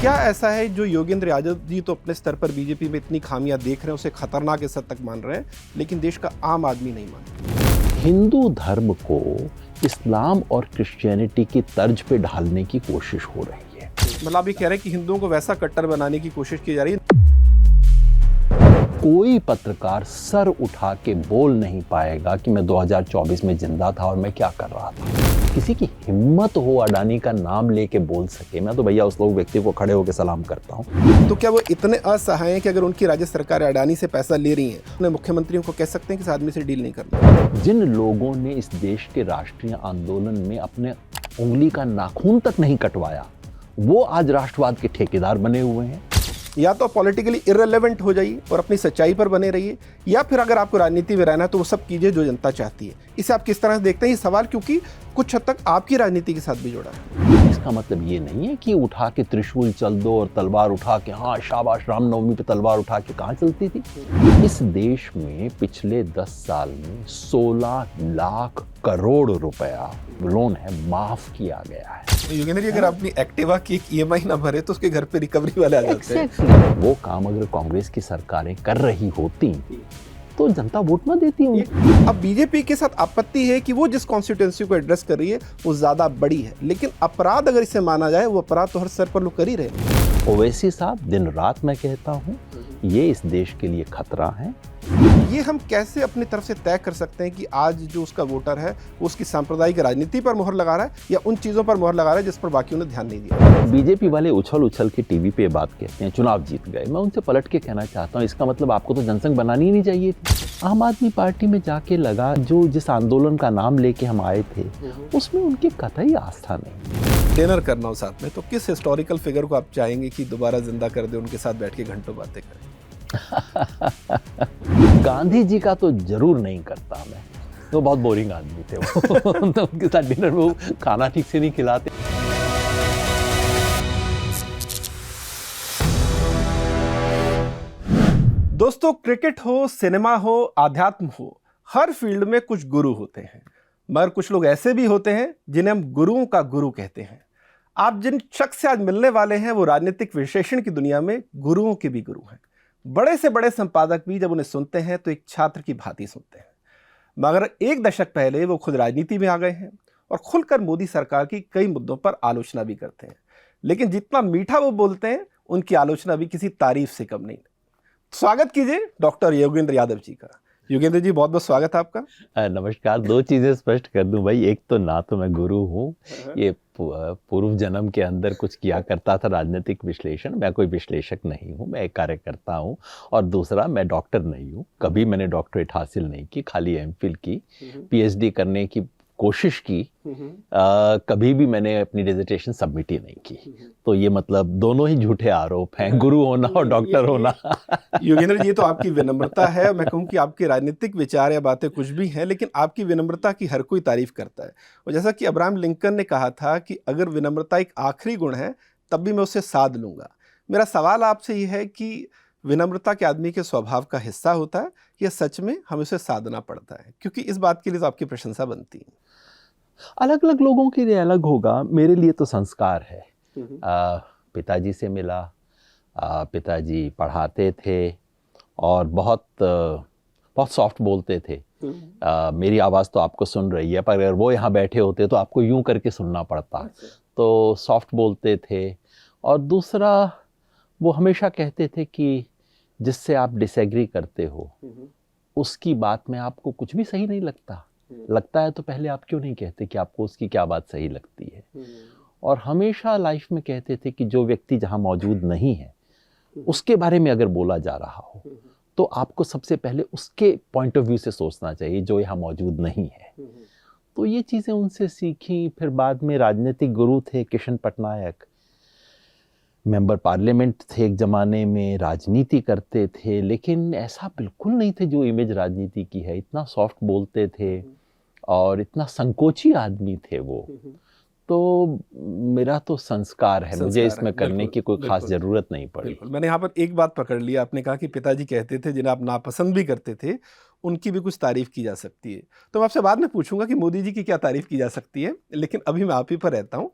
क्या ऐसा है जो योगेंद्र यादव जी तो अपने स्तर पर बीजेपी में इतनी खामियां देख रहे हैं, उसे खतरनाक इस हद तक मान रहे हैं, लेकिन देश का आम आदमी नहीं मानता? हिंदू धर्म को इस्लाम और क्रिश्चियनिटी की तर्ज पे ढालने की कोशिश हो रही है। मतलब आप ये कह रहे हैं कि हिंदुओं को वैसा कट्टर बनाने की कोशिश की जा रही है? कोई पत्रकार सर उठा के बोल नहीं पाएगा कि मैं 2024 में जिंदा था और मैं क्या कर रहा था। किसी की हिम्मत हो अडानी का नाम लेके बोल सके, मैं तो भैया उस लोग व्यक्ति को खड़े होकर सलाम करता हूँ। तो क्या वो इतने असहाय हैं कि अगर उनकी राज्य सरकार अडानी से पैसा ले रही है, अपने मुख्यमंत्रियों को कह सकते हैं कि इस आदमी से डील नहीं करना? जिन लोगों ने इस देश के राष्ट्रीय आंदोलन में अपने उंगली का नाखून तक नहीं कटवाया, वो आज राष्ट्रवाद के ठेकेदार बने हुए हैं। या तो पॉलिटिकली इररिलेवेंट हो जाइए और अपनी सच्चाई पर बने रहिए, या फिर अगर आपको राजनीति में रहना है तो वो सब कीजिए जो जनता चाहती है। इसे आप किस तरह से देखते हैं ये सवाल, क्योंकि कुछ हद तक आपकी राजनीति के साथ भी जुड़ा है। इसका मतलब ये नहीं है कि उठा के त्रिशूल चल दो और तलवार उठा के, हाँ शाबाश, रामनवमी पे तलवार उठा के कहाँ चलती थी। इस देश में पिछले 10 साल में 16 लाख करोड़ रुपया लोन है माफ किया गया है। योगेंद्र जी, अगर अपनी एक्टिवा की एक EMI ना भरे तो उसके घर पे रिकवरी वाले आ जाते हैं। वो काम अगर कांग्रेस की सरकारें कर रही होती तो जनता वोट ना देती उन्हें। अब बीजेपी के साथ आपत्ति है कि वो जिस कॉन्स्टिट्यूएंसी को एड्रेस कर रही है वो ज्यादा बड़ी है, लेकिन अपराध अगर इसे माना जाए, वो अपराध तो हर स्तर पर लोग कर ही रहे हैं। ओवैसी साहब, दिन रात मैं कहता हूँ ये इस देश के लिए खतरा है। ये हम कैसे अपनी तरफ से तय कर सकते हैं कि आज जो उसका वोटर है वो उसकी सांप्रदायिक राजनीति पर मोहर लगा रहा है या उन चीजों पर मोहर लगा रहा है जिस पर बाकियों ने ध्यान नहीं दिया? बीजेपी वाले उछल उछल के टीवी पे बात कहते हैं चुनाव जीत गए। मैं उनसे पलट के कहना चाहता हूँ, इसका मतलब आपको तो जनसंघ बनानी ही नहीं चाहिए थी। आम आदमी पार्टी में जाके लगा, जो जिस आंदोलन का नाम लेके हम आए थे उसमें उनकी कतई आस्था नहीं। डिनर करना हो साथ में, तो किस हिस्टोरिकल फिगर को आप चाहेंगे कि दोबारा जिंदा कर दे, उनके साथ बैठ के घंटों बातें करें? गांधी जी का तो जरूर नहीं करता मैं, तो बहुत बोरिंग आदमी थे वो। तो उनके साथ डिनर में वो खाना ठीक से नहीं खिलाते। दोस्तों, क्रिकेट हो, सिनेमा हो, आध्यात्म हो, हर फील्ड में कुछ गुरु होते हैं, मगर कुछ लोग ऐसे भी होते हैं जिन्हें हम गुरुओं का गुरु कहते हैं। आप जिन शख्स से आज मिलने वाले हैं वो राजनीतिक विश्लेषण की दुनिया में गुरुओं के भी गुरु हैं। बड़े से बड़े संपादक भी जब उन्हें सुनते हैं तो एक छात्र की भांति सुनते हैं। मगर एक दशक पहले वो खुद राजनीति में आ गए हैं और खुलकर मोदी सरकार की कई मुद्दों पर आलोचना भी करते हैं, लेकिन जितना मीठा वो बोलते हैं उनकी आलोचना भी किसी तारीफ से कम नहीं। स्वागत कीजिए डॉक्टर योगेंद्र यादव जी का। योगेंद्र जी, बहुत बहुत स्वागत है आपका। नमस्कार। दो चीजें स्पष्ट कर दूं भाई, एक तो ना तो मैं गुरु हूँ, ये पूर्व जन्म के अंदर कुछ किया करता था राजनीतिक विश्लेषण, मैं कोई विश्लेषक नहीं हूँ, मैं एक कार्यकर्ता हूँ। और दूसरा, मैं डॉक्टर नहीं हूँ, कभी मैंने डॉक्टरेट हासिल नहीं की, खाली MPhil की, PhD करने की कोशिश की, कभी भी मैंने अपनी डिसर्टेशन सबमिट ही नहीं की। तो ये मतलब दोनों ही झूठे आरोप हैं, गुरु होना और डॉक्टर होना। योगेंद्र जी, तो आपकी विनम्रता है, मैं कहूँ कि आपके राजनीतिक विचार या बातें कुछ भी हैं, लेकिन आपकी विनम्रता की हर कोई तारीफ करता है। और जैसा कि अब्राहम लिंकन ने कहा था कि अगर विनम्रता एक आखिरी गुण है तब भी मैं उसे साध लूंगा। मेरा सवाल आपसे ये है कि विनम्रता के आदमी के स्वभाव का हिस्सा होता है या सच में हमें उसे साधना पड़ता है? क्योंकि इस बात के लिए तो आपकी प्रशंसा बनती है। अलग अलग लोगों के लिए अलग होगा, मेरे लिए तो संस्कार है। पिताजी से मिला, पिताजी पढ़ाते थे और बहुत सॉफ्ट बोलते थे। मेरी आवाज़ तो आपको सुन रही है, पर अगर वो यहाँ बैठे होते तो आपको यूं करके सुनना पड़ता। तो सॉफ्ट बोलते थे। और दूसरा, वो हमेशा कहते थे कि जिससे आप डिसएग्री करते हो उसकी बात में आपको कुछ भी सही नहीं लगता है तो पहले आप क्यों नहीं कहते कि आपको उसकी क्या बात सही लगती है। और हमेशा लाइफ में कहते थे कि जो व्यक्ति जहाँ मौजूद नहीं है उसके बारे में अगर बोला जा रहा हो तो आपको सबसे पहले उसके पॉइंट ऑफ व्यू से सोचना चाहिए जो यहाँ मौजूद नहीं है। तो ये चीज़ें उनसे सीखी। फिर बाद में राजनीतिक गुरु थे किशन पटनायक, मेंबर पार्लियामेंट थे एक ज़माने में, राजनीति करते थे, लेकिन ऐसा बिल्कुल नहीं थे जो इमेज राजनीति की है। इतना सॉफ्ट बोलते थे और इतना संकोची आदमी थे वो। तो मेरा तो संस्कार है, मुझे इसमें करने की कोई खास ज़रूरत नहीं पड़ी। मैंने यहाँ पर एक बात पकड़ ली, आपने कहा कि पिताजी कहते थे, जिन्हें आप नापसंद भी करते थे, उनकी भी कुछ तारीफ की जा सकती है। तो मैं आपसे बाद में पूछूंगा कि मोदी जी की क्या तारीफ की जा सकती है, लेकिन अभी मैं आप ही पर रहता हूँ।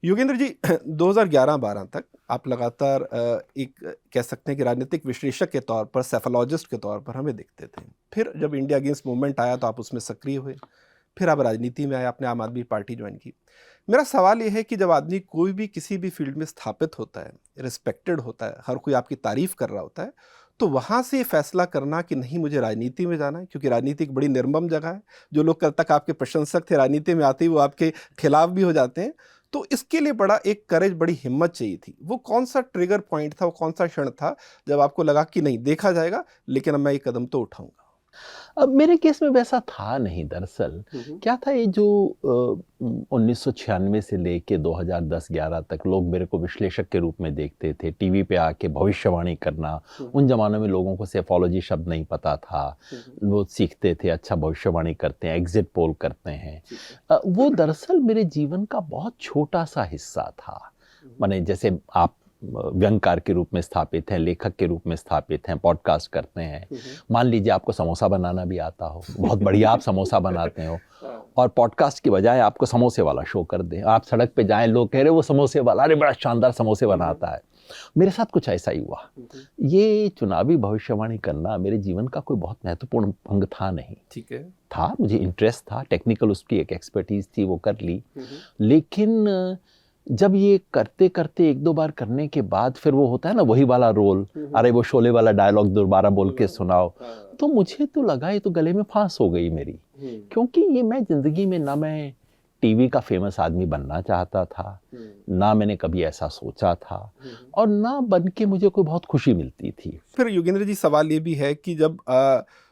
योगेंद्र जी, 2011-12 तक आप लगातार एक कह सकते हैं कि राजनीतिक विश्लेषक के तौर पर, सेफोलॉजिस्ट के तौर पर हमें दिखते थे। फिर जब इंडिया अगेंस्ट मूवमेंट आया तो आप उसमें सक्रिय हुए, फिर आप राजनीति में आए, आपने आम आदमी पार्टी ज्वाइन की। मेरा सवाल यह है कि जब आदमी कोई भी किसी भी फील्ड में स्थापित होता है, रिस्पेक्टेड होता है, हर कोई आपकी तारीफ कर रहा होता है, तो वहाँ से ये फैसला करना कि नहीं मुझे राजनीति में जाना है, क्योंकि राजनीति एक बड़ी निर्मम जगह है, जो लोग कल तक आपके प्रशंसक थे राजनीति में आते ही वो आपके खिलाफ भी हो जाते हैं, तो इसके लिए बड़ा एक करेज, बड़ी हिम्मत चाहिए थी। वो कौन सा ट्रिगर पॉइंट था, वो कौन सा क्षण था जब आपको लगा कि नहीं देखा जाएगा लेकिन अब मैं ये कदम तो उठाऊंगा? अब मेरे केस में वैसा था नहीं। दरअसल क्या था, ये जो 1996 से लेके 2010-11 तक लोग मेरे को विश्लेषक के रूप में देखते थे, टीवी पे आके भविष्यवाणी करना। उन जमानों में लोगों को सेफोलॉजी शब्द नहीं पता था, वो सीखते थे अच्छा भविष्यवाणी करते हैं, एग्जिट पोल करते हैं। वो दरअसल मेरे जीवन का बहुत छोटा सा हिस्सा था। माने जैसे आप व्यंगकार के रूप में स्थापित हैं, लेखक के रूप में स्थापित हैं, पॉडकास्ट करते हैं। मान लीजिए आपको समोसा बनाना भी आता हो, बहुत बढ़िया आप समोसा बनाते हो, और पॉडकास्ट की बजाय आपको समोसे वाला शो कर दें। आप सड़क पे जाएं, लोग कह रहे वो समोसे वाला, अरे बड़ा शानदार समोसे बनाता है। मेरे साथ कुछ ऐसा ही हुआ। ये चुनावी भविष्यवाणी करना मेरे जीवन का कोई बहुत महत्वपूर्ण अंग था नहीं। ठीक है, था, मुझे इंटरेस्ट था, टेक्निकल उसकी एक एक्सपर्टीज थी, वो कर ली। लेकिन जब ये करते करते एक दो बार करने के बाद फिर वो होता है ना वही वाला रोल, अरे वो शोले वाला डायलॉग दोबारा बोल के सुनाओ, तो मुझे तो लगा ये तो गले में फांस हो गई मेरी। क्योंकि ये मैं जिंदगी में ना मैं टीवी का फेमस आदमी बनना चाहता था, ना मैंने कभी ऐसा सोचा था, और ना बन के मुझे कोई बहुत खुशी मिलती थी। फिर योगेंद्र जी सवाल ये भी है कि जब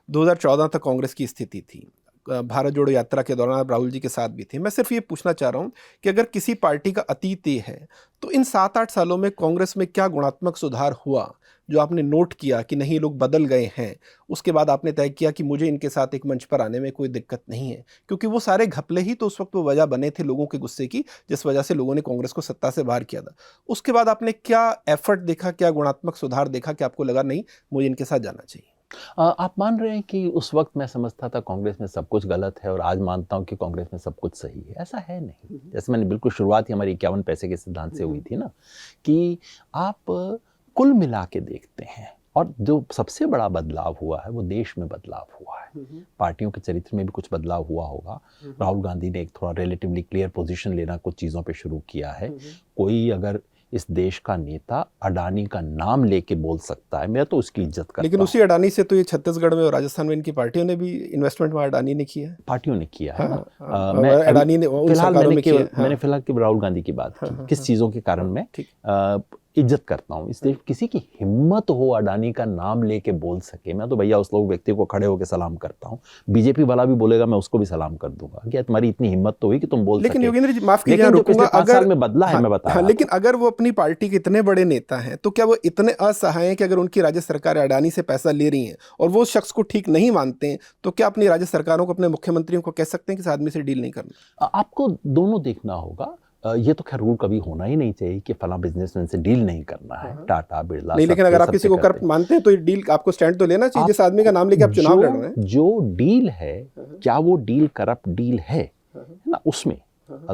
2014 तक कांग्रेस की स्थिति थी, भारत जोड़ो यात्रा के दौरान आप राहुल जी के साथ भी थे, मैं सिर्फ ये पूछना चाह रहा हूँ कि अगर किसी पार्टी का अतीत ये है तो इन 7-8 सालों में कांग्रेस में क्या गुणात्मक सुधार हुआ जो आपने नोट किया कि नहीं लोग बदल गए हैं? उसके बाद आपने तय किया कि मुझे इनके साथ एक मंच पर आने में कोई दिक्कत नहीं है, क्योंकि वो सारे घपले ही तो उस वक्त वो वजह बने थे लोगों के गुस्से की, जिस वजह से लोगों ने कांग्रेस को सत्ता से बाहर किया था। उसके बाद आपने क्या एफर्ट देखा, क्या गुणात्मक सुधार देखा कि आपको लगा नहीं मुझे इनके साथ जाना चाहिए? आप मान रहे हैं कि उस वक्त मैं समझता था कांग्रेस में सब कुछ गलत है, और आज मानता हूं कि कांग्रेस में सब कुछ सही है? ऐसा है नहीं। जैसे मैंने बिल्कुल शुरुआत ही हमारी 51 पैसे के सिद्धांत से हुई थी ना, कि आप कुल मिला के देखते हैं, और जो सबसे बड़ा बदलाव हुआ है वो देश में बदलाव हुआ है। पार्टियों के चरित्र में भी कुछ बदलाव हुआ होगा। राहुल गांधी ने एक थोड़ा रिलेटिवली क्लियर पोजीशन लेना कुछ चीज़ों पे शुरू किया है। कोई अगर इस देश का नेता अडानी का नाम लेके बोल सकता है, मैं तो उसकी इज्जत करता हूं। लेकिन उसी अडानी से तो ये छत्तीसगढ़ में और राजस्थान में इनकी पार्टियों ने भी इन्वेस्टमेंट वहाँ अडानी ने किया है। पार्टियों ने किया है। मैं अडानी ने फिलहाल मैंने फिलहाल केवल राहुल गांधी की बात की, किस चीज़ों के कारण मैं इज्जत करता हूँ। इसलिए किसी की हिम्मत हो अडानी का नाम लेके बोल सके, मैं तो भैया उस लोग व्यक्ति को खड़े होकर सलाम करता हूँ। बीजेपी वाला भी बोलेगा मैं उसको भी सलाम कर दूंगा, क्या तुम्हारी इतनी हिम्मत तो हुई कि तुम बोल सके। लेकिन योगेंद्र जी माफ कीजिए, पिछले 5 साल में बदला है, मैं बता रहा हूं। लेकिन अगर वो अपनी पार्टी के इतने बड़े नेता हैं तो क्या वो इतने असहाय हैं कि अगर उनकी राज्य सरकार अडानी से पैसा ले रही है और वो शख्स को ठीक नहीं मानते हैं, तो क्या अपनी राज्य सरकारों को, अपने मुख्यमंत्रियों को कह सकते हैं कि इस आदमी से डील नहीं करना? आपको दोनों देखना होगा। ये तो खैर रूल कभी होना ही नहीं चाहिए कि फला बिजनेसमैन से डील नहीं करना है। टाटा, बिरला नहीं, लेकिन अगर आप किसी को करप्ट मानते हैं तो ये डील आपको स्टैंड तो लेना चाहिए, जिस आदमी का नाम लेके आप चुनाव लड़ रहे हैं। जो डील है, क्या वो डील करप्ट डील है ना, उसमें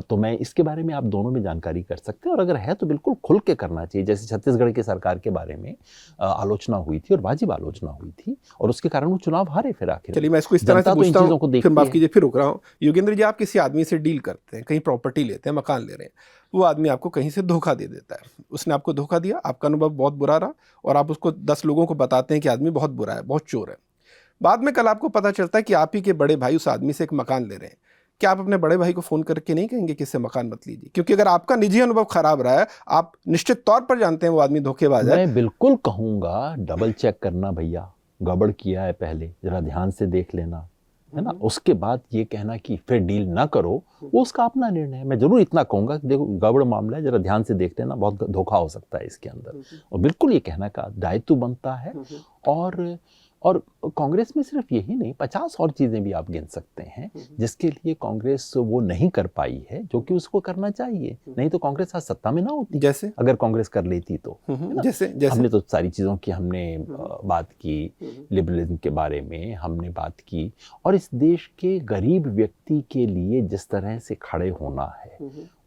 तो मैं इसके बारे में आप दोनों में जानकारी कर सकते हैं, और अगर है तो बिल्कुल खुल के करना चाहिए। जैसे छत्तीसगढ़ की सरकार के बारे में आलोचना हुई थी, और वाजिब आलोचना हुई थी, और उसके कारण वो चुनाव हारे फिर आखिर। चलिए मैं इसको इस तरह से पूछता हूं, फिर माफ कीजिए फिर रुक रहा हूं। योगेंद्र जी, आप किसी आदमी से डील करते हैं, कहीं प्रॉपर्टी लेते हैं, मकान ले रहे हैं, वो आदमी आपको कहीं से धोखा दे देता है, उसने आपको धोखा दिया, आपका अनुभव बहुत बुरा रहा, और आप उसको 10 लोगों को बताते हैं कि आदमी बहुत बुरा है, बहुत चोर है। बाद में कल आपको पता चलता है कि आप ही के बड़े भाई उस आदमी से एक मकान ले रहे हैं। क्या आप अपने बड़े भाई को फोन करके नहीं कहेंगे कि इससे मकान मत लीजिए? क्योंकि अगर आपका निजी अनुभव खराब रहा है, आप निश्चित तौर पर जानते हैं वो आदमी धोखेबाज है। मैं बिल्कुल कहूंगा डबल चेक करना भैया, गड़बड़ किया है पहले जरा ध्यान से देख लेना, है ना। उसके बाद ये कहना कि फिर डील ना करो, वो उसका अपना निर्णय है। मैं जरूर इतना कहूंगा कि देखो गड़बड़ मामला है, जरा ध्यान से देख लेना, बहुत धोखा हो सकता है इसके अंदर, और बिल्कुल ये कहना का दायित्व बनता है। और कांग्रेस में सिर्फ यही नहीं, 50 और चीजें भी आप गिन सकते हैं जिसके लिए कांग्रेस वो नहीं कर पाई है जो कि उसको करना चाहिए। नहीं तो कांग्रेस आज सत्ता में ना होती, जैसे अगर कांग्रेस कर लेती तो। जैसे हमने तो सारी चीजों की हमने बात की, लिबरलिज्म के बारे में हमने बात की, और इस देश के गरीब व्यक्ति के लिए जिस तरह से खड़े होना है,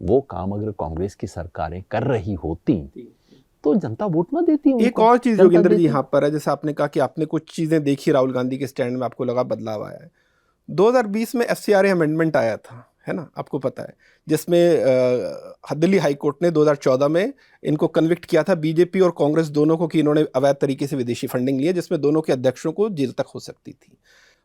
वो काम अगर कांग्रेस की सरकारें कर रही होती तो जनता वोट ना देती है एक उनको। और चीज जनता योगेंद्र जी देती- यहाँ पर है, जैसे आपने कहा कि आपने कुछ चीजें देखी राहुल गांधी के स्टैंड में, आपको लगा बदलाव आया है। 2020 में FCRA अमेंडमेंट आया था, है ना, आपको पता है, जिसमें दिल्ली हाई कोर्ट ने 2014 में इनको कन्विक्ट किया था, बीजेपी और कांग्रेस दोनों को, कि इन्होंने अवैध तरीके से विदेशी फंडिंग ली है, जिसमें दोनों के अध्यक्षों को जेल तक हो सकती थी।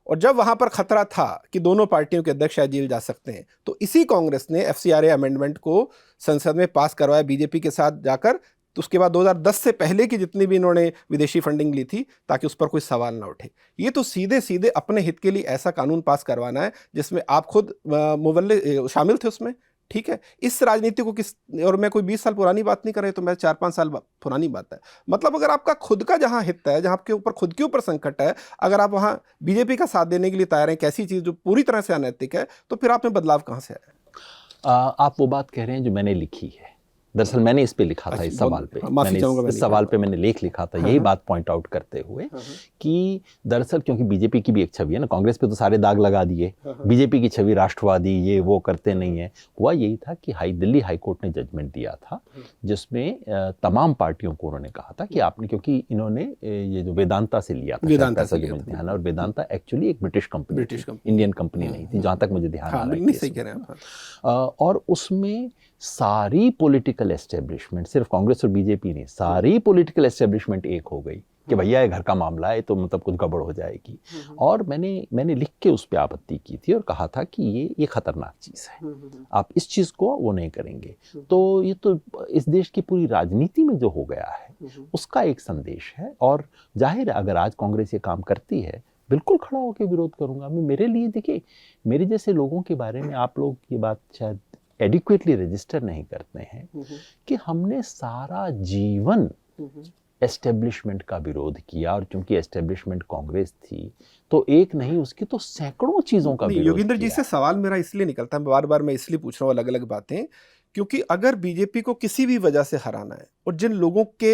और जब वहां पर खतरा था कि दोनों पार्टियों के अध्यक्ष शायद जेल जा सकते हैं, तो इसी कांग्रेस ने FCRA अमेंडमेंट को संसद में पास करवाया बीजेपी के साथ जाकर। तो उसके बाद 2010 से पहले की जितनी भी इन्होंने विदेशी फंडिंग ली थी, ताकि उस पर कोई सवाल ना उठे। ये तो सीधे सीधे अपने हित के लिए ऐसा कानून पास करवाना है जिसमें आप खुद मुवल्ले शामिल थे उसमें, ठीक है। इस राजनीति को किस, और मैं कोई 20 साल पुरानी बात नहीं कर रही, तो मैं 4-5 साल पुरानी बात है। मतलब अगर आपका खुद का जहां हित है, जहां आपके ऊपर खुद के ऊपर संकट है, अगर आप वहां बीजेपी का साथ देने के लिए तैयार हैं, एक ऐसी चीज जो पूरी तरह से अनैतिक है, तो फिर आप में बदलाव कहां से आया? आप वो बात कह रहे हैं जो मैंने लिखी है। दरअसल मैंने इस पे लिखा था, इस सवाल पे, मैंने इस सवाल पे मैंने लेख लिखा था, यही बात पॉइंट आउट करते हुए कि दरअसल क्योंकि बीजेपी की भी एक छवि है ना, कांग्रेस पे तो सारे दाग लगा दिए, बीजेपी की छवि राष्ट्रवादी, ये वो करते नहीं है। हुआ यही था कि दिल्ली हाई कोर्ट ने जजमेंट दिया था, जिसमें तमाम पार्टियों को उन्होंने कहा था कि आपने, क्योंकि इन्होंने ये जो वेदांता से लिया था पैसा, जो मुझे ध्यान है, और वेदांता एक्चुअली एक ब्रिटिश कंपनी, इंडियन कंपनी नहीं थी, जहां तक मुझे ध्यान आ रहा है। और उसमें सारी पॉलिटिकल एस्टेब्लिशमेंट, सिर्फ कांग्रेस और बीजेपी नहीं, सारी पॉलिटिकल एस्टेब्लिशमेंट एक हो गई कि भैया ये घर का मामला है, तो मतलब कुछ गड़बड़ हो जाएगी। और मैंने लिख के उस पर आपत्ति की थी और कहा था कि ये खतरनाक चीज़ है, आप इस चीज़ को वो नहीं करेंगे। तो ये तो इस देश की पूरी राजनीति में जो हो गया है उसका एक संदेश है। और जाहिर है अगर आज कांग्रेस ये काम करती है, बिल्कुल खड़ा होकर विरोध करूंगा मैं। मेरे लिए देखिए, मेरे जैसे लोगों के बारे में आप लोग ये बात शायद एडिक्वेटली रजिस्टर नहीं करते हैं कि हमने सारा जीवन एस्टेब्लिशमेंट का विरोध किया, और चूंकि एस्टेब्लिशमेंट कांग्रेस थी तो एक नहीं, उसकी तो सैकड़ों चीजों का विरोध किया। योगेंद्र जी से सवाल मेरा इसलिए निकलता है, बार बार मैं इसलिए पूछ रहा हूँ अलग अलग बातें, क्योंकि अगर बीजेपी को किसी भी वजह से हराना है, और जिन लोगों के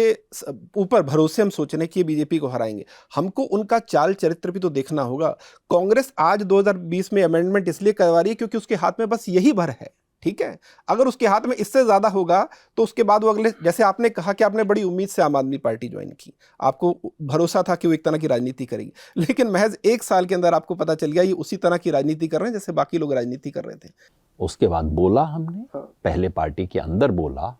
ऊपर भरोसे हम सोच रहे हैं कि ये बीजेपी को हराएंगे, हमको उनका चाल चरित्र भी तो देखना होगा। कांग्रेस आज 2020 में अमेंडमेंट इसलिए करवा रही है क्योंकि उसके हाथ में बस यही भर है, ठीक है। अगर उसके हाथ में इससे ज्यादा होगा तो उसके बाद वो अगले, जैसे आपने कहा कि आपने बड़ी उम्मीद से आम आदमी पार्टी ज्वाइन की, आपको भरोसा था कि वो एक तरह की राजनीति करेगी, लेकिन महज 1 साल के अंदर आपको पता चल गया ये उसी तरह की राजनीति कर रहे हैं जैसे बाकी लोग राजनीति कर रहे थे। उसके बाद बोला हमने, पहले पार्टी के अंदर बोला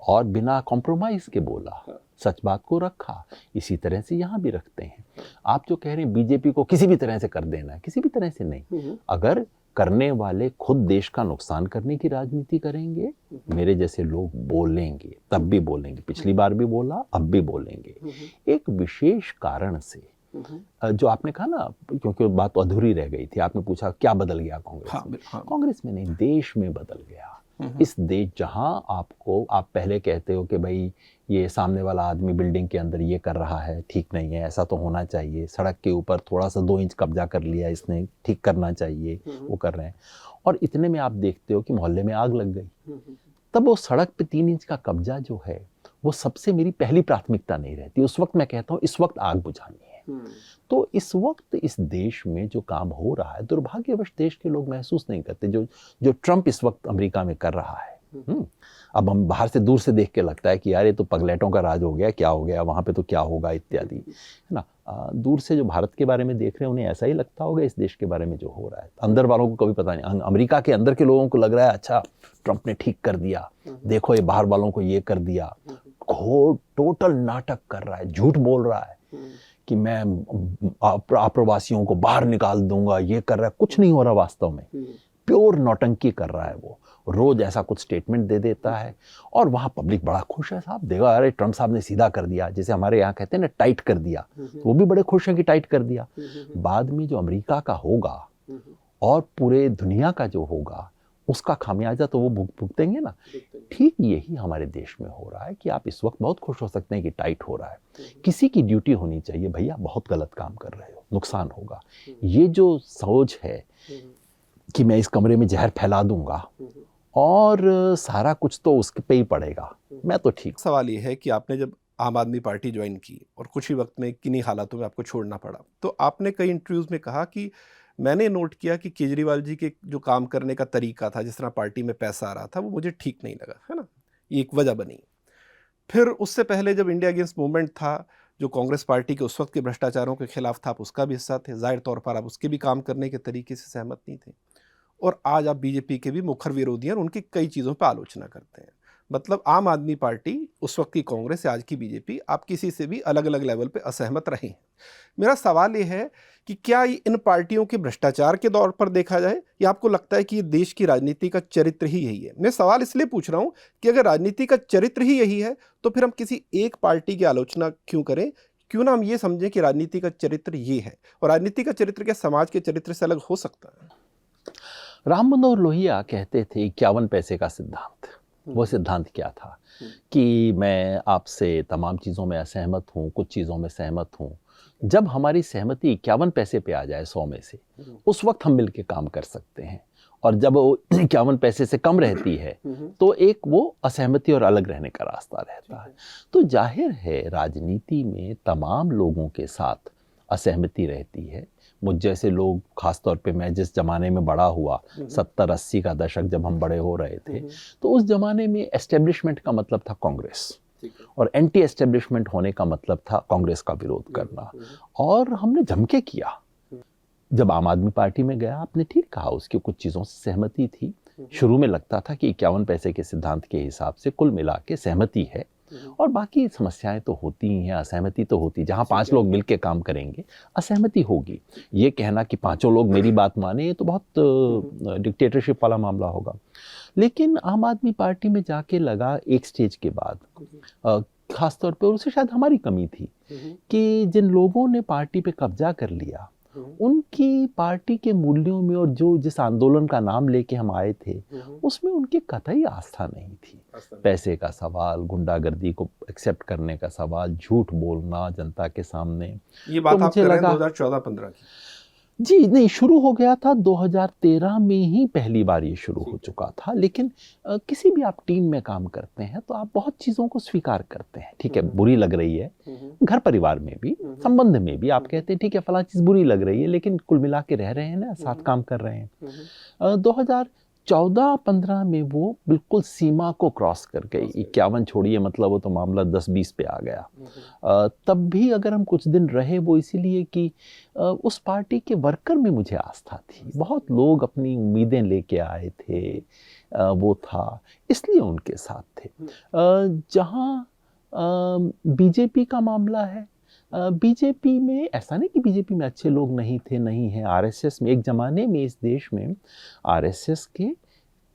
और बिना कॉम्प्रोमाइज के बोला, सच बात को रखा। इसी तरह से यहाँ भी रखते हैं। आप जो कह रहे हैं बीजेपी को किसी भी तरह से कर देना है, किसी भी तरह से नहीं। अगर करने वाले खुद देश का नुकसान करने की राजनीति करेंगे, मेरे जैसे लोग बोलेंगे, तब भी बोलेंगे, पिछली बार भी बोला, अब भी बोलेंगे। एक विशेष कारण से, जो आपने कहा ना, क्योंकि बात अधूरी रह गई थी, आपने पूछा क्या बदल गया कांग्रेस में। कांग्रेस में नहीं, देश में बदल गया। इस देश, जहां आप पहले कहते हो कि भाई ये सामने वाला आदमी बिल्डिंग के अंदर ये कर रहा है, ठीक नहीं है, ऐसा तो होना चाहिए, सड़क के ऊपर थोड़ा सा 2 इंच कब्जा कर लिया इसने, ठीक करना चाहिए, वो कर रहे हैं। और इतने में आप देखते हो कि मोहल्ले में आग लग गई, तब वो सड़क पे 3 इंच का कब्जा जो है वो सबसे मेरी पहली प्राथमिकता नहीं रहती। उस वक्त मैं कहता हूँ इस वक्त आग बुझानी है। तो इस वक्त इस देश में जो काम हो रहा है, दुर्भाग्यवश देश के लोग महसूस नहीं करते। जो ट्रंप इस वक्त अमेरिका में कर रहा है, अब हम बाहर से, दूर से देख के लगता है कि यार ये तो पगलेटों का राज हो गया, क्या हो गया वहाँ पे, तो क्या होगा इत्यादि, है ना। दूर से जो भारत के बारे में देख रहे हैं उन्हें ऐसा ही लगता होगा इस देश के बारे में जो हो रहा है। अंदर वालों को कभी पता नहीं, अमेरिका के अंदर के लोगों को लग रहा है अच्छा ट्रंप ने ठीक कर दिया, देखो ये बाहर वालों को ये कर दिया। घोर टोटल नाटक कर रहा है, झूठ बोल रहा है कि मैं अप्रवासियों को बाहर निकाल दूंगा, ये कर रहा है। कुछ नहीं हो रहा वास्तव में, प्योर नौटंकी कर रहा है वो। रोज ऐसा कुछ स्टेटमेंट दे देता है और वहाँ पब्लिक बड़ा खुश है। साहब देखो, अरे ट्रंप साहब ने सीधा कर दिया, जैसे हमारे यहाँ कहते हैं ना टाइट कर दिया, तो वो भी बड़े खुश हैं कि टाइट कर दिया। बाद में जो अमेरिका का होगा और पूरे दुनिया का जो होगा उसका खामियाजा तो वो भुगतेंगे ना। ठीक यही हमारे देश में हो रहा है कि आप इस वक्त बहुत खुश हो सकते हैं कि टाइट हो रहा है, किसी की ड्यूटी होनी चाहिए, भैया बहुत गलत काम कर रहे हो, नुकसान होगा। ये जो सोच है कि मैं इस कमरे में जहर फैला दूंगा और सारा कुछ तो उसके पे ही पड़ेगा, मैं तो ठीक। सवाल ये है कि आपने जब आम आदमी पार्टी ज्वाइन की और कुछ ही वक्त में किन्हीं हालातों में आपको छोड़ना पड़ा, तो आपने कई इंटरव्यूज में कहा कि मैंने नोट किया कि केजरीवाल जी के जो काम करने का तरीका था, जिस तरह पार्टी में पैसा आ रहा था, वो मुझे ठीक नहीं लगा, है ना, ये एक वजह बनी। फिर उससे पहले जब इंडिया अगेंस्ट मूवमेंट था, जो कांग्रेस पार्टी के उस वक्त के भ्रष्टाचारों के खिलाफ था, आप उसका भी हिस्सा थे। जाहिर तौर पर आप उसके भी काम करने के तरीके से सहमत नहीं थे, और आज आप बीजेपी के भी मुखर विरोधी हैं और उनकी कई चीज़ों पर आलोचना करते हैं। मतलब आम आदमी पार्टी, उस वक्त की कांग्रेस या आज की बीजेपी, आप किसी से भी अलग अलग लेवल पे असहमत रहे हैं। मेरा सवाल ये है कि क्या इन पार्टियों के भ्रष्टाचार के दौर पर देखा जाए, या आपको लगता है कि ये देश की राजनीति का चरित्र ही यही है? मैं सवाल इसलिए पूछ रहा हूँ कि अगर राजनीति का चरित्र ही यही है, तो फिर हम किसी एक पार्टी की आलोचना क्यों करें? क्यों ना हम ये समझें कि राजनीति का चरित्र ये है, और राजनीति का चरित्र क्या समाज के चरित्र से अलग हो सकता है? राम मनोहर लोहिया कहते थे 51 पैसे का सिद्धांत। वो सिद्धांत क्या था कि मैं आपसे तमाम चीज़ों में असहमत हूँ, कुछ चीज़ों में सहमत हूँ। जब हमारी सहमति 51 पैसे पे आ जाए 100 में से, उस वक्त हम मिलके काम कर सकते हैं, और जब वो 51 पैसे से कम रहती है तो एक वो असहमति और अलग रहने का रास्ता रहता है। तो जाहिर है राजनीति में तमाम लोगों के साथ असहमति रहती है। मुझ जैसे लोग, खासतौर पे मैं जिस ज़माने में बड़ा हुआ, 70-80 का दशक जब हम बड़े हो रहे थे, तो उस ज़माने में एस्टेब्लिशमेंट का मतलब था कांग्रेस, और एंटी एस्टेब्लिशमेंट होने का मतलब था कांग्रेस का विरोध करना, और हमने जम के किया। जब आम आदमी पार्टी में गया, आपने ठीक कहा, उसकी कुछ चीज़ों से सहमति थी। शुरू में लगता था कि 51 पैसे के सिद्धांत के हिसाब से कुल मिला के सहमति है, और बाकी समस्याएं तो होती ही हैं, असहमति तो होती। जहां 5 लोग मिलके काम करेंगे असहमति होगी। ये कहना कि 5 लोग मेरी बात माने, ये तो बहुत डिक्टेटरशिप वाला मामला होगा। लेकिन आम आदमी पार्टी में जाके लगा एक स्टेज के बाद, खासतौर पे, और उसे शायद हमारी कमी थी, कि जिन लोगों ने पार्टी पे कब्जा कर लिया, उनकी पार्टी के मूल्यों में और जो जिस आंदोलन का नाम लेके हम आए थे, उसमें उनकी कतई आस्था नहीं थी। पैसे का सवाल, गुंडागर्दी को एक्सेप्ट करने का सवाल, झूठ बोलना जनता के सामने। ये बात आप कर रहे हैं 2014-15 की? जी नहीं, शुरू हो गया था 2013 में ही, पहली बार ये शुरू हो चुका था। लेकिन किसी भी आप टीम में काम करते हैं तो आप बहुत चीज़ों को स्वीकार करते हैं। ठीक है, बुरी लग रही है, घर परिवार में भी, संबंध में भी आप कहते हैं ठीक है फलां चीज़ बुरी लग रही है, लेकिन कुल मिला के रह रहे हैं ना, साथ काम कर रहे हैं। 2014-15 में वो बिल्कुल सीमा को क्रॉस कर गई। 51 छोड़िए, मतलब वो तो मामला 10-20 पे आ गया। तब भी अगर हम कुछ दिन रहे, वो इसीलिए कि उस पार्टी के वर्कर में मुझे आस्था थी। बहुत लोग अपनी उम्मीदें लेके आए थे, वो था, इसलिए उनके साथ थे। जहाँ बीजेपी का मामला है, बीजेपी में ऐसा नहीं कि बीजेपी में अच्छे लोग नहीं थे, नहीं है। आरएसएस में एक ज़माने में इस देश में आरएसएस के,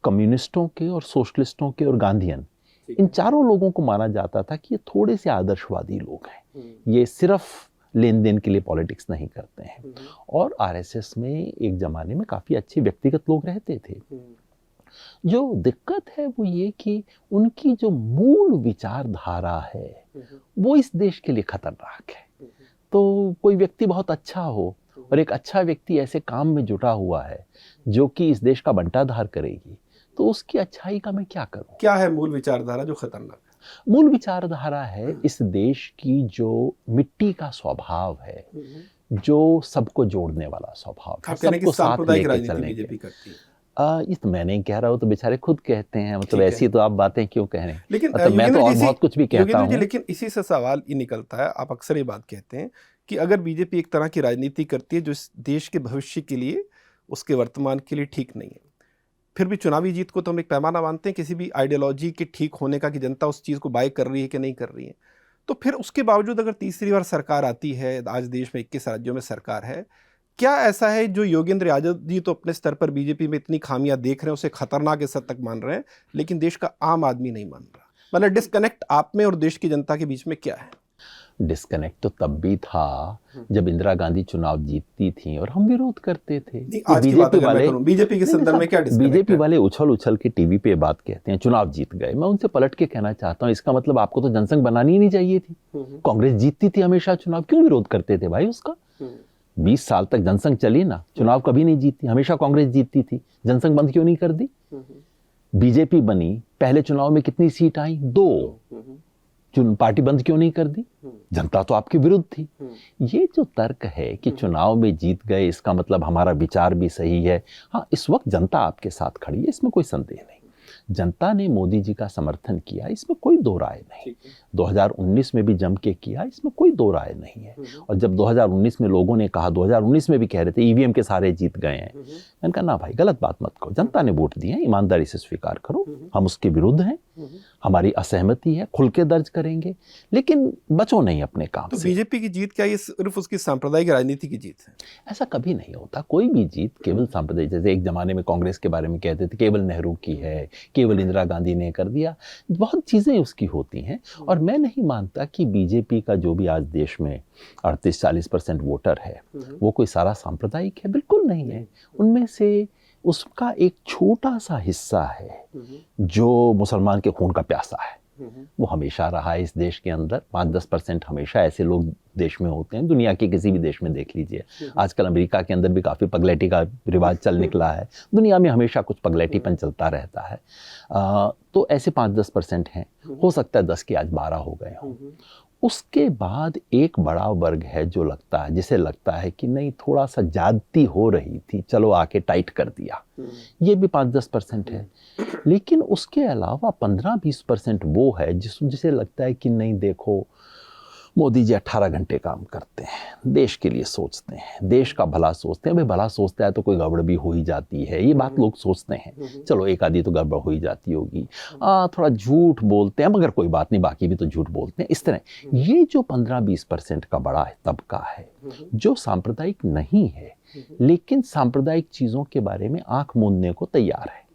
कम्युनिस्टों के और सोशलिस्टों के और गांधीयन, इन चारों लोगों को माना जाता था कि ये थोड़े से आदर्शवादी लोग हैं, ये सिर्फ लेन देन के लिए पॉलिटिक्स नहीं करते हैं। और आरएसएस में एक ज़माने में काफ़ी अच्छे व्यक्तिगत लोग रहते थे। जो दिक्कत है वो ये कि उनकी जो मूल विचारधारा है वो इस देश के लिए खतरनाक है। तो कोई व्यक्ति बहुत अच्छा हो और एक अच्छा व्यक्ति ऐसे काम में जुटा हुआ है जो कि इस देश का बंटाधार करेगी, तो उसकी अच्छाई का मैं क्या करूं? क्या है मूल विचारधारा जो खतरनाक है? मूल विचारधारा है इस देश की जो मिट्टी का स्वभाव है, जो सबको जोड़ने वाला स्वभाव है, सबको साथ लेके चलने की। ये तो मैं नहीं कह रहा हूँ, तो बेचारे खुद कहते हैं, मतलब ऐसी तो आप बातें क्यों कह रहे हैं? लेकिन मैं तो और बहुत कुछ भी कहता हूँ। लेकिन इसी से सवाल ये निकलता है, आप अक्सर ये बात कहते हैं कि अगर बीजेपी एक तरह की राजनीति करती है जो इस देश के भविष्य के लिए, उसके वर्तमान के लिए ठीक नहीं है, फिर भी चुनावी जीत को तो हम एक पैमाना मानते हैं किसी भी आइडियोलॉजी के ठीक होने का, कि जनता उस चीज़ को बाय कर रही है कि नहीं कर रही है। तो फिर उसके बावजूद अगर तीसरी बार सरकार आती है, आज देश में 21 राज्यों में सरकार है, क्या ऐसा है जो योगेंद्र यादव जी तो अपने स्तर पर बीजेपी में इतनी खामियां देख रहे हैं, उसे खतरनाक इस हद तक मान रहे हैं, लेकिन देश का आम आदमी नहीं मान रहा? मतलब डिस्कनेक्ट आप में और देश की जनता के बीच में क्या है? डिस्कनेक्ट तो तब भी था जब इंदिरा गांधी चुनाव जीतती थी और हम विरोध करते थे। बीजेपी के संदर्भ में क्या डिस्कनेक्ट? बीजेपी वाले उछल उछल के टीवी पे बात कहते हैं चुनाव जीत गए। मैं उनसे पलट के कहना चाहता हूँ, इसका मतलब आपको तो जनसंघ बनानी ही नहीं चाहिए थी। कांग्रेस जीतती थी हमेशा चुनाव, क्यों विरोध करते थे भाई उसका? 20 साल तक जनसंघ चली ना, चुनाव कभी नहीं जीती, हमेशा कांग्रेस जीतती थी। जनसंघ बंद क्यों नहीं कर दी? बीजेपी बनी, पहले चुनाव में कितनी सीट आई? 2। पार्टी बंद क्यों नहीं कर दी? जनता तो आपके विरुद्ध थी। ये जो तर्क है कि चुनाव में जीत गए इसका मतलब हमारा विचार भी सही है, हाँ, इस वक्त जनता आपके साथ खड़ी है, इसमें कोई संदेह नहीं। जनता ने मोदी जी का समर्थन किया, इसमें कोई दो राय नहीं। 2019 में भी जम के किया, इसमें कोई दो राय नहीं है। और जब 2019 में लोगों ने कहा, 2019 में भी कह रहे थे ईवीएम के सारे जीत गए हैं, मैंने कहा ना भाई, गलत बात मत करो, जनता ने वोट दिए हैं, ईमानदारी से स्वीकार करो, हम उसके विरुद्ध हैं, हमारी असहमति है, खुल के दर्ज करेंगे, लेकिन बचो नहीं अपने काम से। बीजेपी की जीत क्या ये सिर्फ उसकी सांप्रदायिक राजनीति की जीत है? ऐसा कभी नहीं होता। कोई भी जीत केवल सांप्रदायिक, जैसे एक जमाने में कांग्रेस के बारे में कहते थे केवल नेहरू की है, केवल इंदिरा गांधी ने कर दिया, बहुत चीज़ें उसकी होती हैं। और मैं नहीं मानता कि बीजेपी का जो भी आज देश में 38-40% वोटर है वो कोई सारा सांप्रदायिक है, बिल्कुल नहीं है। उनमें से उसका एक छोटा सा हिस्सा है जो मुसलमान के खून का प्यासा है, वो हमेशा रहा है इस देश के अंदर। 5-10% हमेशा ऐसे लोग देश में होते हैं, दुनिया के किसी भी देश में देख लीजिए। आजकल अमेरिका के अंदर भी काफ़ी पगलैटी का रिवाज चल निकला है, दुनिया में हमेशा कुछ पगलैटीपन चलता रहता है। तो ऐसे 5-10% हैं, हो सकता है 10 के आज 12 हो गए हों। उसके बाद एक बड़ा वर्ग है जो लगता है, जिसे लगता है कि नहीं थोड़ा सा ज्यादती हो रही थी, चलो आके टाइट कर दिया, ये भी 5-10% है। लेकिन उसके अलावा 15-20% वो है जिसे लगता है कि नहीं देखो मोदी जी 18 घंटे काम करते हैं, देश के लिए सोचते हैं, देश का भला सोचते हैं। भाई भला सोचता है तो कोई गड़बड़ भी हो ही जाती है, ये बात लोग सोचते हैं, चलो एक आधी तो गड़बड़ हो ही जाती होगी, थोड़ा झूठ बोलते हैं मगर कोई बात नहीं, बाकी भी तो झूठ बोलते हैं। इस तरह ये जो 15-20% का बड़ा तबका है जो सांप्रदायिक नहीं है लेकिन सांप्रदायिक चीज़ों के बारे में आंख मूंदने को तैयार है,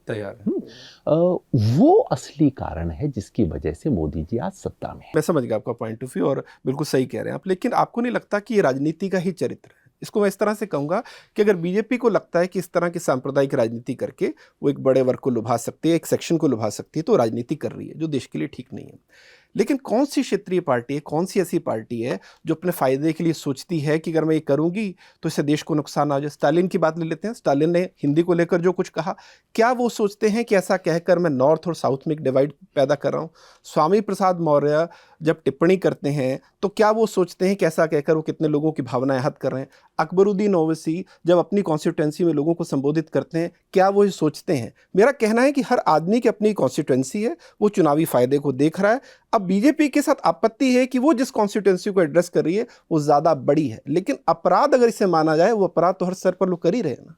वो असली कारण है जिसकी वजह से मोदी जी आज सत्ता में है। मैं समझ गया आपका पॉइंट ऑफ व्यू और बिल्कुल सही कह रहे हैं आप, लेकिन आपको नहीं लगता कि ये राजनीति का ही चरित्र है? इसको मैं इस तरह से कहूँगा कि अगर बीजेपी को लगता है कि इस तरह की सांप्रदायिक राजनीति करके वो एक बड़े वर्ग को लुभा सकती है, एक सेक्शन को लुभा सकती है, तो राजनीति कर रही है जो देश के लिए ठीक नहीं है। लेकिन कौन सी क्षेत्रीय पार्टी है, कौन सी ऐसी पार्टी है जो अपने फायदे के लिए सोचती है कि अगर मैं ये करूंगी तो इससे देश को नुकसान आ जाए? स्टालिन की बात ले लेते हैं। स्टालिन ने हिंदी को लेकर जो कुछ कहा, क्या वो सोचते हैं कि ऐसा कहकर मैं नॉर्थ और साउथ में एक डिवाइड पैदा कर रहा हूँ? स्वामी प्रसाद मौर्य जब टिप्पणी करते हैं तो क्या वो सोचते हैं कि ऐसा कहकर वो कितने लोगों की भावनाएं आहत कर रहे हैं? अकबरुद्दीन ओवैसी जब अपनी कॉन्स्टिट्यूएंसी में लोगों को संबोधित करते हैं, क्या वो ये सोचते हैं? मेरा कहना है कि हर आदमी की अपनी कॉन्स्टिट्यूएंसी है, वो चुनावी फायदे को देख रहा है। अब बीजेपी के साथ आपत्ति है कि वो जिस कॉन्स्टिट्यूएंसी को एड्रेस कर रही है वो ज्यादा बड़ी है, लेकिन अपराध अगर इसे माना जाए वो अपराध तो हर स्तर पर लोग कर ही रहे हैं ना।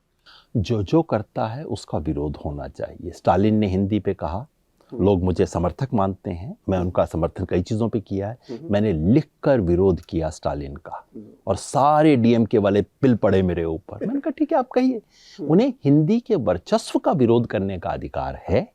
जो करता है उसका विरोध होना चाहिए। स्टालिन ने हिंदी पे कहा, लोग मुझे समर्थक मानते हैं, मैं उनका समर्थन कई चीज़ों पे किया है, मैंने लिखकर विरोध किया स्टालिन का और सारे डीएमके वाले पिल पड़े मेरे ऊपर। मैंने कहा ठीक है आप कहिए। उन्हें हिंदी के वर्चस्व का विरोध करने का अधिकार है,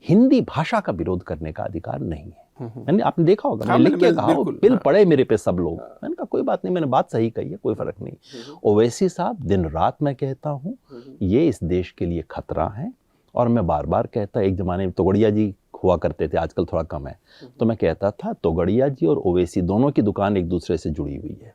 हिंदी भाषा का विरोध करने का अधिकार नहीं है। मैंने आपने देखा होगा, मैंने लिख के कहा पिल पड़े मेरे पे सब लोग। मैंने कहा कोई बात नहीं, मैंने बात सही कही है, कोई फर्क नहीं। ओवैसी साहब दिन रात मैं कहता हूँ ये इस देश के लिए खतरा है। और मैं बार बार कहता, एक ज़माने में तोगड़िया जी हुआ करते थे, आजकल थोड़ा कम है, तो मैं कहता था तोगड़िया जी और ओवैसी दोनों की दुकान एक दूसरे से जुड़ी हुई है।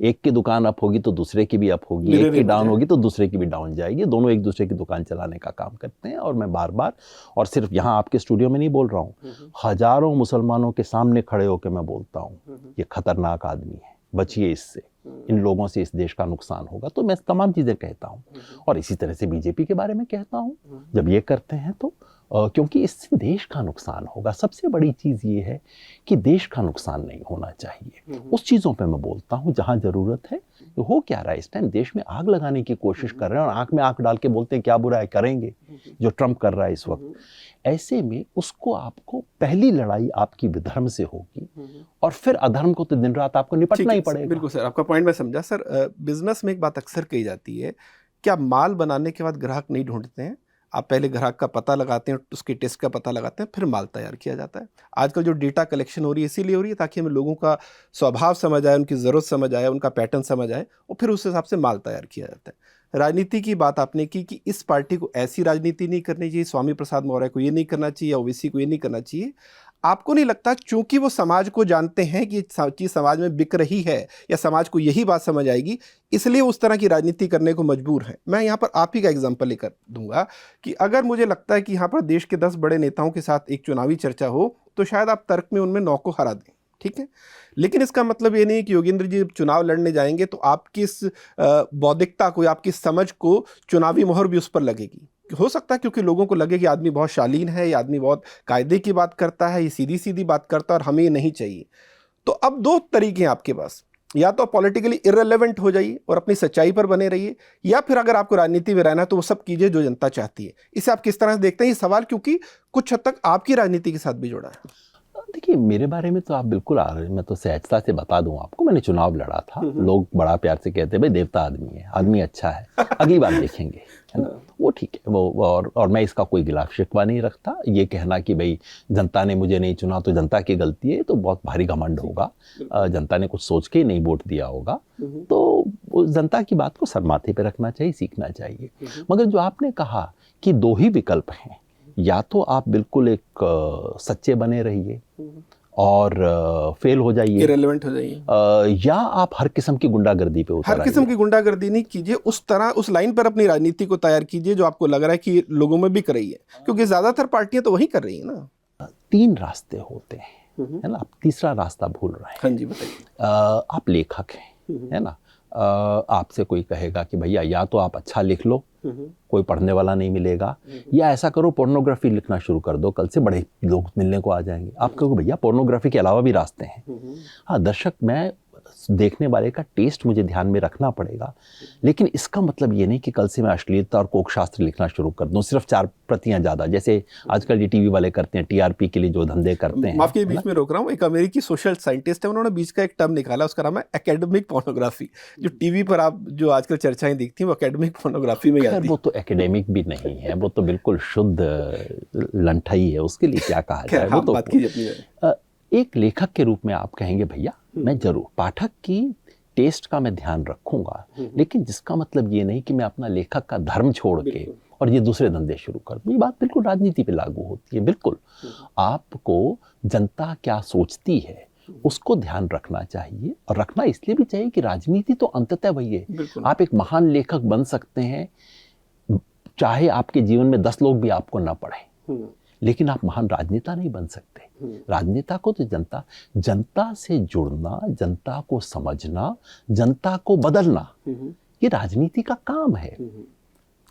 एक की दुकान अप होगी तो दूसरे की भी अप होगी, एक की डाउन होगी तो दूसरे की भी डाउन जाएगी। दोनों एक दूसरे की दुकान चलाने का काम करते हैं। और मैं बार बार, और सिर्फ यहाँ आपके स्टूडियो में नहीं बोल रहा हूँ, हजारों मुसलमानों के सामने खड़े होकर मैं बोलता हूँ ये खतरनाक आदमी है, बचिए इससे, इन लोगों से इस देश का नुकसान होगा। तो मैं तमाम चीज़ें कहता हूँ और इसी तरह से बीजेपी के बारे में कहता हूँ जब ये करते हैं तो क्योंकि इससे देश का नुकसान होगा। सबसे बड़ी चीज़ ये है कि देश का नुकसान नहीं होना चाहिए। उस चीज़ों पे मैं बोलता हूँ जहाँ ज़रूरत है। हो क्या रहा है इस टाइम, देश में आग लगाने की कोशिश कर रहे हैं और आँख में आँख डाल के बोलते हैं क्या बुरा है, करेंगे, जो ट्रम्प कर रहा है इस वक्त। ऐसे में उसको आपको, पहली लड़ाई आपकी विधर्म से होगी और फिर अधर्म को तो दिन रात आपको निपटना ही पड़ेगा। बिल्कुल सर, आपका पॉइंट मैं समझा। सर बिजनेस में एक बात अक्सर कही जाती है, क्या माल बनाने के बाद ग्राहक नहीं ढूंढते हैं? आप पहले ग्राहक का पता लगाते हैं, उसके टेस्ट का पता लगाते हैं, फिर माल तैयार किया जाता है। आजकल जो डेटा कलेक्शन हो रही है इसीलिए हो रही है ताकि हमें लोगों का स्वभाव समझ आए, उनकी ज़रूरत समझ आए, उनका पैटर्न समझ आए और फिर उस हिसाब से माल तैयार किया जाता है। राजनीति की बात आपने की कि इस पार्टी को ऐसी राजनीति नहीं करनी चाहिए, स्वामी प्रसाद मौर्य को ये नहीं करना चाहिए, ओवैसी को ये नहीं करना चाहिए। आपको नहीं लगता चूंकि वो समाज को जानते हैं कि चीज़ समाज में बिक रही है या समाज को यही बात समझ आएगी, इसलिए उस तरह की राजनीति करने को मजबूर है? मैं यहाँ पर आप ही का एग्जांपल लेकर दूंगा कि अगर मुझे लगता है कि यहाँ पर देश के 10 बड़े नेताओं के साथ एक चुनावी चर्चा हो तो शायद आप तर्क में उनमें 9 को हरा दें, ठीक है, लेकिन इसका मतलब ये नहीं है कि योगेंद्र जी चुनाव लड़ने जाएंगे तो आपकी इस बौद्धिकता को, आपकी समझ को चुनावी मोहर भी उस पर लगेगी। हो सकता है क्योंकि लोगों को लगे कि आदमी बहुत शालीन है, ये आदमी बहुत कायदे की बात करता है, ये सीधी सीधी बात करता है और हमें ये नहीं चाहिए। तो अब दो तरीके हैं आपके पास, या तो पॉलिटिकली इररिलेवेंट हो जाइए और अपनी सच्चाई पर बने रहिए, या फिर अगर आपको राजनीति में रहना है तो वो सब कीजिए जो जनता चाहती है। इसे आप किस तरह से देखते हैं ये सवाल, क्योंकि कुछ हद तक आपकी राजनीति के साथ भी जुड़ा है। देखिए, मेरे बारे में तो आप बिल्कुल मैं तो सहजता से बता दूं आपको, मैंने चुनाव लड़ा था। लोग बड़ा प्यार से कहते हैं भाई देवता आदमी है, आदमी अच्छा है, अगली बार देखेंगे, है ना, वो ठीक है। वो और मैं इसका कोई गिलाफ शिकवा नहीं रखता। ये कहना कि भाई जनता ने मुझे नहीं चुना तो जनता की गलती है, तो बहुत भारी घमंड होगा। जनता ने कुछ सोच के नहीं वोट दिया होगा, तो जनता की बात को सर माथे पे रखना चाहिए, सीखना चाहिए। मगर जो आपने कहा कि दो ही विकल्प हैं, या तो आप बिल्कुल एक सच्चे बने रहिए और फेल हो जाइए, इररिलेवेंट हो जाइए, या आप हर किस्म की गुंडागर्दी पे उतर हर किस्म की गुंडागर्दी नहीं कीजिए, उस तरह उस लाइन पर अपनी राजनीति को तैयार कीजिए जो आपको लग रहा है कि लोगों में भी कर रही है, क्योंकि ज्यादातर पार्टियां तो वही कर रही है ना। 3 रास्ते होते हैं, है ना, आप तीसरा रास्ता भूल रहे हैं। हाँ जी, बताइए। आप लेखक हैं, है ना, आपसे कोई कहेगा कि भैया या तो आप अच्छा लिख लो, कोई पढ़ने वाला नहीं मिलेगा, या ऐसा करो पोर्नोग्राफी लिखना शुरू कर दो, कल से बड़े लोग मिलने को आ जाएंगे। आप कहोगे भैया पोर्नोग्राफी के अलावा भी रास्ते हैं। हाँ दर्शक, मैं देखने वाले का टेस्ट मुझे ध्यान में रखना पड़ेगा, लेकिन इसका मतलब ये नहीं कि कल से मैं अश्लीलता और कोक शास्त्र लिखना शुरू कर दूं, सिर्फ 4 प्रतियां ज़्यादा, जैसे आजकल ये टीवी वाले करते हैं, टीआरपी के लिए जो धंधे करते हैं। माफ कीजिए, बीच में रोक रहा हूँ। एक अमेरिकी सोशल साइंटिस्ट है, उन्होंने बीच का एक टर्म निकाला, उसका नाम है एकेडमिक पोर्नोग्राफी। जो टीवी पर आप जो आजकल चर्चाएं दिखती हैं वो एकेडमिक पोर्नोग्राफी में आती है। वो तो एकेडमिक भी नहीं है, वो तो बिल्कुल शुद्ध लंठई है, उसके लिए क्या कहा जाए। वो तो बात कीजिए अपनी। एक लेखक के रूप में आप कहेंगे भैया मैं जरूर पाठक की टेस्ट का मैं ध्यान रखूंगा, लेकिन जिसका मतलब ये नहीं कि मैं अपना लेखक का धर्म छोड़ के और ये दूसरे धंधे शुरू कर दूं। ये बात बिल्कुल राजनीति पे लागू होती है। बिल्कुल आपको जनता क्या सोचती है उसको ध्यान रखना चाहिए, और रखना इसलिए भी चाहिए कि राजनीति तो अंततः वही है। आप एक महान लेखक बन सकते हैं चाहे आपके जीवन में 10 लोग भी आपको ना पढ़े, लेकिन आप महान राजनेता नहीं बन सकते। राजनेता को तो जनता से जुड़ना, जनता को समझना, जनता को बदलना, ये राजनीति का काम है।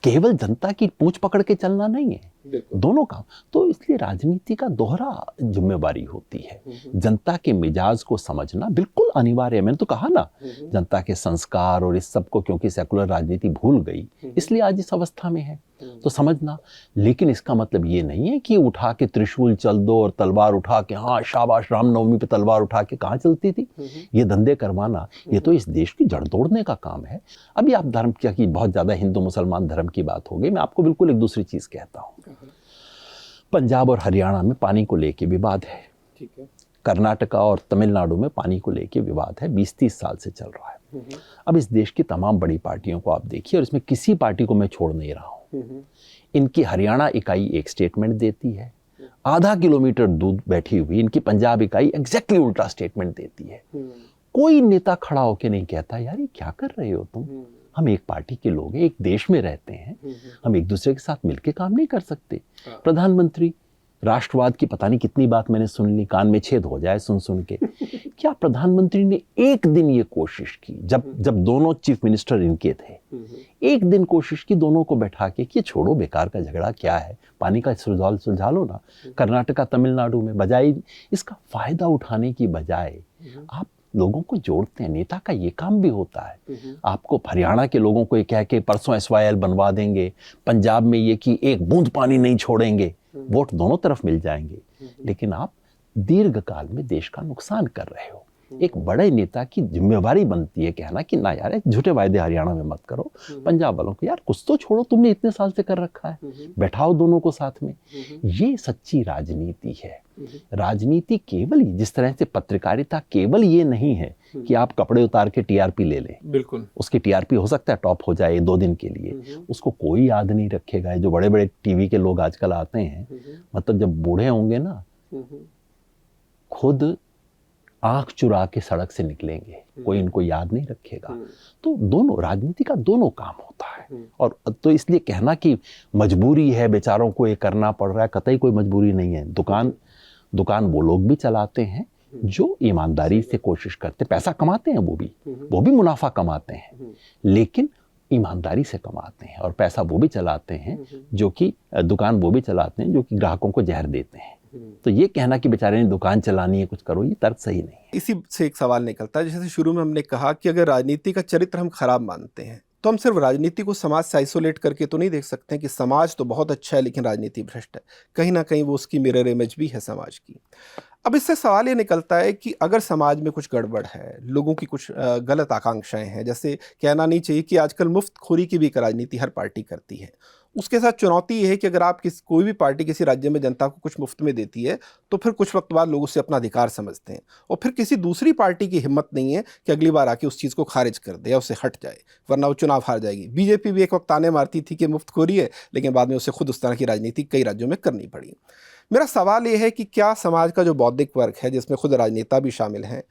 केवल जनता की पूंछ पकड़ के चलना नहीं है, दोनों काम। तो इसलिए राजनीति का दोहरा जिम्मेवारी होती है। जनता के मिजाज को समझना बिल्कुल अनिवार्य है। मैंने तो कहा ना, जनता के संस्कार और इस सब को क्योंकि सेकुलर राजनीति भूल गई, इसलिए आज इस अवस्था में है, तो समझना। लेकिन इसका मतलब ये नहीं है कि उठा के त्रिशूल चल दो और तलवार उठा के, हाँ शाबाश रामनवमी पे तलवार उठा के कहाँ चलती थी ये धंधे करवाना। ये तो इस देश की जड़ तोड़ने का काम है। अभी आप धर्म क्या की बहुत ज्यादा हिंदू मुसलमान धर्म की बात हो गई, मैं आपको बिल्कुल एक दूसरी चीज कहता हूँ। पंजाब और हरियाणा में पानी को लेके विवाद है, ठीक है। कर्नाटका और तमिलनाडु में पानी को लेके विवाद है, 20-30 साल से चल रहा है। अब इस देश की तमाम बड़ी पार्टियों को आप देखिए, और इसमें किसी पार्टी को मैं छोड़ नहीं रहा हूँ। इनकी हरियाणा इकाई एक स्टेटमेंट देती है, आधा किलोमीटर दूर बैठी हुई इनकी पंजाब इकाई एग्जैक्टली उल्टा स्टेटमेंट देती है। कोई नेता खड़ा होके नहीं कहता यार ये क्या कर रहे हो तुम, हम एक पार्टी के लोग हैं, एक देश में रहते हैं, हम एक दूसरे के साथ मिलकर काम नहीं कर सकते। प्रधानमंत्री राष्ट्रवाद की पता नहीं कितनी बात मैंने सुन ली, कान में छेद हो जाए सुन सुन के। क्या प्रधानमंत्री ने एक दिन ये कोशिश की, जब दोनों चीफ मिनिस्टर इनके थे, एक दिन कोशिश की दोनों को बैठा के कि छोड़ो बेकार का झगड़ा क्या है, पानी का सुलझा लो ना। कर्नाटका तमिलनाडु में बजाय इसका फायदा उठाने की बजाय आप लोगों को जोड़ते हैं। नेता का ये काम भी होता है। आपको हरियाणा के लोगों को ये कह के परसों SYL बनवा देंगे, पंजाब में ये कि एक बूंद पानी नहीं छोड़ेंगे, वोट दोनों तरफ मिल जाएंगे, लेकिन आप दीर्घकाल में देश का नुकसान कर रहे हो। एक बड़े नेता की जिम्मेवारी बनती है कहना कि ना यार झूठे वायदे हरियाणा में मत करो, पंजाब वालों को यार कुछ तो छोड़ो, तुमने इतने साल से कर रखा है, बैठाओ दोनों को साथ में। ये सच्ची राजनीति है। राजनीति केवल जिस तरह से पत्रकारिता केवल ये नहीं है कि आप कपड़े उतार के TRP ले लें। बिल्कुल, उसकी TRP हो सकता है टॉप हो जाए 2 दिन के लिए, उसको कोई याद नहीं रखेगा। जो बड़े बड़े टीवी के लोग आजकल आते हैं, मतलब जब बूढ़े होंगे ना, खुद आंख चुरा के सड़क से निकलेंगे, कोई इनको याद नहीं रखेगा। तो दोनों राजनीति का दोनों काम होता है। और तो इसलिए कहना कि मजबूरी है बेचारों को ये करना पड़ रहा है, कतई कोई मजबूरी नहीं है। दुकान वो लोग भी चलाते हैं जो ईमानदारी से कोशिश करते, पैसा कमाते हैं, वो भी मुनाफा कमाते हैं, लेकिन ईमानदारी से कमाते हैं और पैसा वो भी चलाते हैं जो कि दुकान वो भी चलाते हैं जो कि ग्राहकों को जहर देते हैं। तो ये कहना कि बेचारे ने दुकान चलानी है कुछ करो, ये तर्क सही नहीं है। इसी से एक सवाल निकलता है, जैसे शुरू में हमने कहा कि अगर राजनीति का चरित्र हम खराब मानते हैं तो हम सिर्फ राजनीति को समाज से आइसोलेट करके तो नहीं देख सकते हैं कि समाज तो बहुत अच्छा है लेकिन राजनीति भ्रष्ट है। कहीं ना कहीं वो उसकी मिरर इमेज भी है समाज की। अब इससे सवाल ये निकलता है कि अगर समाज में कुछ गड़बड़ है, लोगों की कुछ गलत आकांक्षाएं हैं, जैसे कहना नहीं चाहिए कि आजकल मुफ्तखोरी की भी एक राजनीति हर पार्टी करती है, उसके साथ चुनौती ये है कि अगर आप कोई भी पार्टी किसी राज्य में जनता को कुछ मुफ्त में देती है तो फिर कुछ वक्त बाद लोग उसे अपना अधिकार समझते हैं और फिर किसी दूसरी पार्टी की हिम्मत नहीं है कि अगली बार आके उस चीज़ को खारिज कर दे या उससे हट जाए, वरना वो चुनाव हार जाएगी। बीजेपी भी एक वक्त ताने मारती थी कि मुफ्तखोरी है, लेकिन बाद में उसे खुद उस तरह की राजनीति कई राज्यों में करनी पड़ी। मेरा सवाल ये है कि क्या समाज का जो बौद्धिक वर्ग है जिसमें खुद राजनेता भी शामिल हैं,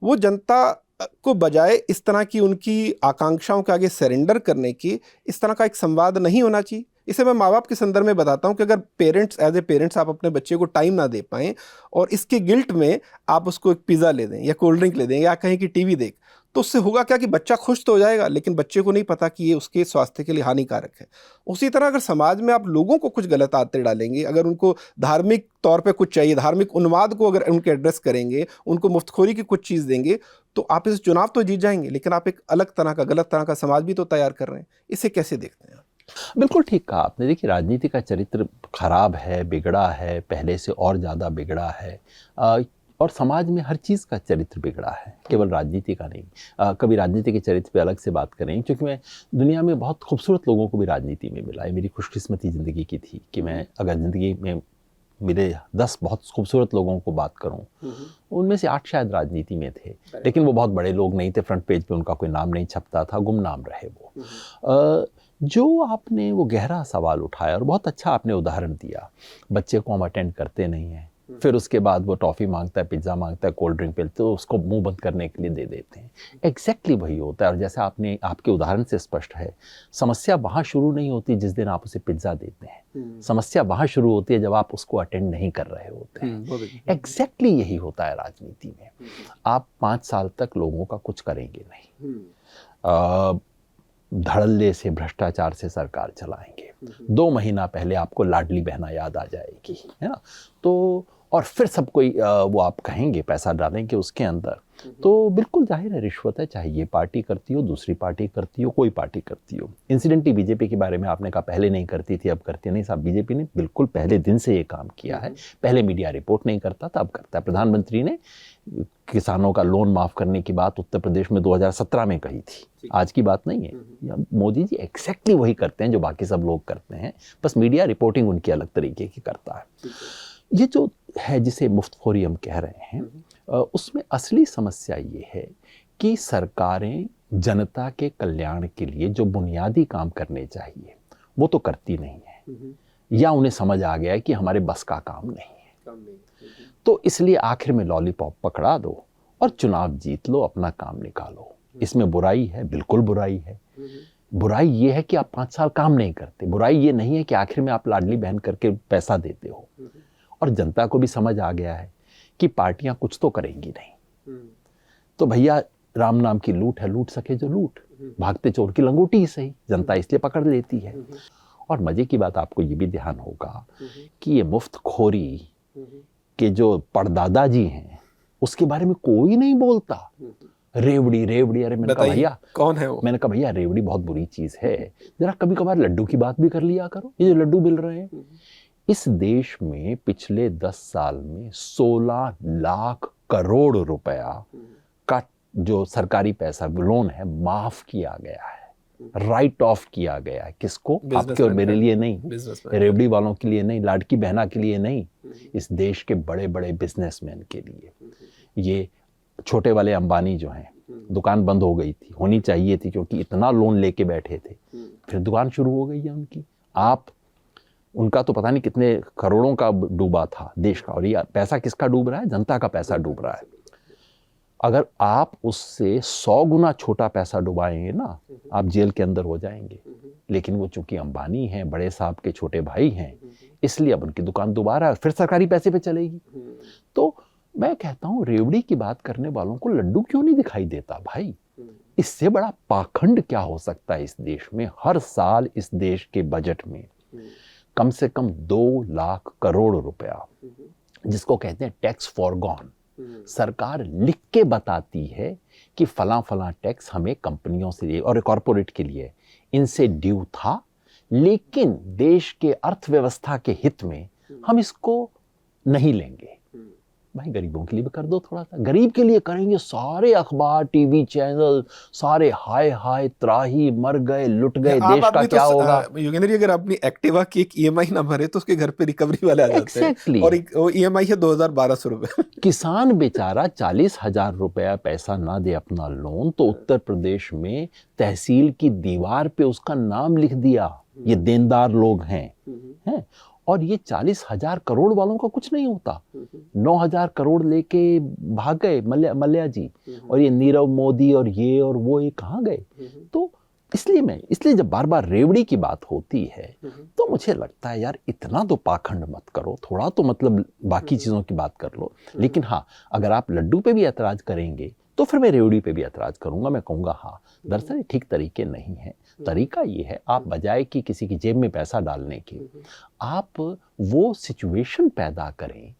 वो जनता को बजाय इस तरह की उनकी आकांक्षाओं के आगे सरेंडर करने की इस तरह का एक संवाद नहीं होना चाहिए? इसे मैं माँ बाप के संदर्भ में बताता हूँ कि अगर पेरेंट्स एज ए पेरेंट्स आप अपने बच्चे को टाइम ना दे पाएँ और इसके गिल्ट में आप उसको एक पिज़्ज़ा ले दें या कोल्ड ड्रिंक ले दें या कहीं की टीवी देख, तो उससे होगा क्या कि बच्चा खुश तो हो जाएगा लेकिन बच्चे को नहीं पता कि ये उसके स्वास्थ्य के लिए हानिकारक है। उसी तरह अगर समाज में आप लोगों को कुछ गलत आदतें डालेंगे, अगर उनको धार्मिक तौर पे कुछ चाहिए, धार्मिक उन्माद को अगर उनके एड्रेस करेंगे, उनको मुफ्तखोरी की कुछ चीज़ देंगे, तो आप इस चुनाव तो जीत जाएंगे लेकिन आप एक अलग तरह का, गलत तरह का समाज भी तो तैयार कर रहे हैं। इसे कैसे देखते हैं? बिल्कुल ठीक कहा आपने। देखिए, राजनीति का चरित्र खराब है, बिगड़ा है, पहले से और ज़्यादा बिगड़ा है, और समाज में हर चीज़ का चरित्र बिगड़ा है, केवल राजनीति का नहीं। कभी राजनीति के चरित्र पे अलग से बात करें, क्योंकि मैं दुनिया में बहुत खूबसूरत लोगों को भी राजनीति में मिला है। मेरी खुशकिस्मती ज़िंदगी की थी कि मैं अगर ज़िंदगी में मेरे 10 बहुत खूबसूरत लोगों को बात करूं, उनमें से 8 शायद राजनीति में थे, लेकिन वो बहुत बड़े लोग नहीं थे, फ्रंट पेज पे उनका कोई नाम नहीं छपता था, गुमनाम रहे वो। जो आपने वो गहरा सवाल उठाया और बहुत अच्छा आपने उदाहरण दिया, बच्चे को हम अटेंड करते नहीं हैं, फिर उसके बाद वो टॉफ़ी मांगता है, पिज़्ज़ा मांगता है, कोल्ड ड्रिंक पीते, तो उसको मुंह बंद करने के लिए दे देते हैं। एग्जैक्टली वही होता है। और जैसे आपके उदाहरण से स्पष्ट है, समस्या वहाँ शुरू नहीं होती जिस दिन आप उसे पिज़्ज़ा देते हैं, समस्या वहाँ शुरू होती है जब आप उसको अटेंड नहीं कर रहे होते हैं। एग्जैक्टली यही होता है राजनीति में। आप 5 साल तक लोगों का कुछ करेंगे नहीं, धड़ल्ले से भ्रष्टाचार से सरकार चलाएंगे, 2 महीना पहले आपको लाडली बहना याद आ जाएगी, है ना, तो और फिर सब कोई वो आप कहेंगे पैसा डालेंगे उसके अंदर, तो बिल्कुल जाहिर है रिश्वत है, चाहे ये पार्टी करती हो, दूसरी पार्टी करती हो, कोई पार्टी करती हो। इंसिडेंटली बीजेपी के बारे में आपने कहा पहले नहीं करती थी, अब करती नहीं। साहब, बीजेपी ने बिल्कुल पहले दिन से ये काम किया है। पहले मीडिया रिपोर्ट नहीं करता था, अब करता है। प्रधानमंत्री ने किसानों का लोन माफ़ करने की बात उत्तर प्रदेश में 2017 में कही थी, आज की बात नहीं है। मोदी जी एक्जैक्टली वही करते हैं जो बाकी सब लोग करते हैं, बस मीडिया रिपोर्टिंग उनकी अलग तरीके की करता है। ये जो है जिसे मुफ्तखोरी हम कह रहे हैं, उसमें असली समस्या ये है कि सरकारें जनता के कल्याण के लिए जो बुनियादी काम करने चाहिए वो तो करती नहीं है, या उन्हें समझ आ गया है कि हमारे बस का काम नहीं है, तो इसलिए आखिर में लॉलीपॉप पकड़ा दो और चुनाव जीत लो, अपना काम निकालो। इसमें बुराई है, बिल्कुल बुराई है। बुराई ये है कि आप 5 साल काम नहीं करते, बुराई ये नहीं है कि आखिर में आप लाडली बहन करके पैसा देते हो। और जनता को भी समझ आ गया है कि पार्टियां कुछ तो करेंगी नहीं, तो भैया राम नाम की लूट है, लूट सके जो लूट, भागते चोर की लंगोटी ही सही, जनता इसलिए पकड़ लेती है। और मजे की बात आपको ये भी ध्यान होगा कि ये मुफ्तखोरी के जो परदादा जी हैं उसके बारे में कोई नहीं बोलता। रेवड़ी रेवड़ी, अरे मैंने कहा भैया कौन है वो? मैंने कहा भैया रेवड़ी बहुत बुरी चीज है, जरा कभी कभार लड्डू की बात भी कर लिया करो। ये जो लड्डू मिल रहे हैं, इस देश में पिछले 10 साल में 16 लाख करोड़ रुपया का जो सरकारी पैसा लोन है माफ किया गया है, राइट ऑफ किया गया है। किसको? आपके और मेरे लिए नहीं, रेवड़ी वालों के लिए नहीं, लाडकी बहना के लिए नहीं, इस देश के बड़े बड़े बिजनेसमैन के लिए। ये छोटे वाले अंबानी जो हैं, दुकान बंद हो गई थी, होनी चाहिए थी क्योंकि इतना लोन लेके बैठे थे, फिर दुकान शुरू हो गई है उनकी। उनका तो पता नहीं कितने करोड़ों का डूबा था देश का, और ये पैसा किसका डूब रहा है? जनता का पैसा डूब रहा है। अगर आप उससे 100 गुना छोटा पैसा डुबाएंगे ना, आप जेल के अंदर हो जाएंगे। लेकिन वो चूंकि अंबानी हैं, बड़े साहब के छोटे भाई हैं, इसलिए अब उनकी दुकान दोबारा फिर सरकारी पैसे पे चलेगी। तो मैं कहता हूँ रेवड़ी की बात करने वालों को लड्डू क्यों नहीं दिखाई देता भाई? इससे बड़ा पाखंड क्या हो सकता है इस देश में? हर साल इस देश के बजट में कम से कम 2 लाख करोड़ रुपया, जिसको कहते हैं टैक्स फॉरगॉन, सरकार लिख के बताती है कि फला फला टैक्स हमें कंपनियों से और कॉरपोरेट के लिए इनसे ड्यू था, लेकिन देश के अर्थव्यवस्था के हित में हम इसको नहीं लेंगे। भाई गरीबों के लिए भी कर दो थोड़ा सा, गरीब के लिए करेंगे, सारे अखबार टीवी चैनल सारे हाय हाय त्राही मर गए लुट गए, देश का क्या होगा। योगेंद्र जी, अगर अपनी एक्टिवा की एक ईएमआई ना भरे तो उसके घर पे रिकवरी वाले आ जाते हैं, और वो ईएमआई है 2,1200 रुपए। किसान बेचारा 40,000 रुपया पैसा ना दे अपना लोन, तो उत्तर प्रदेश में तहसील की दीवार पे उसका नाम लिख दिया, ये देनदार लोग हैं। और ये 40,000 करोड़ वालों का कुछ नहीं होता। 9,000 करोड़ लेके भाग गए मल्ल्या जी, और ये नीरव मोदी और ये और वो, ये कहाँ गए? तो इसलिए जब बार बार रेवड़ी की बात होती है तो मुझे लगता है यार इतना तो पाखंड मत करो, थोड़ा तो मतलब बाकी चीज़ों की बात कर लो। लेकिन हाँ, अगर आप लड्डू पे भी ऐतराज़ करेंगे तो फिर मैं रेवड़ी पे भी ऐतराज़ करूंगा। मैं कहूँगा हाँ, दरअसल ठीक तरीके नहीं है। तरीका ये है, आप बजाय कि किसी की जेब में पैसा डालने के, आप वो सिचुएशन पैदा करें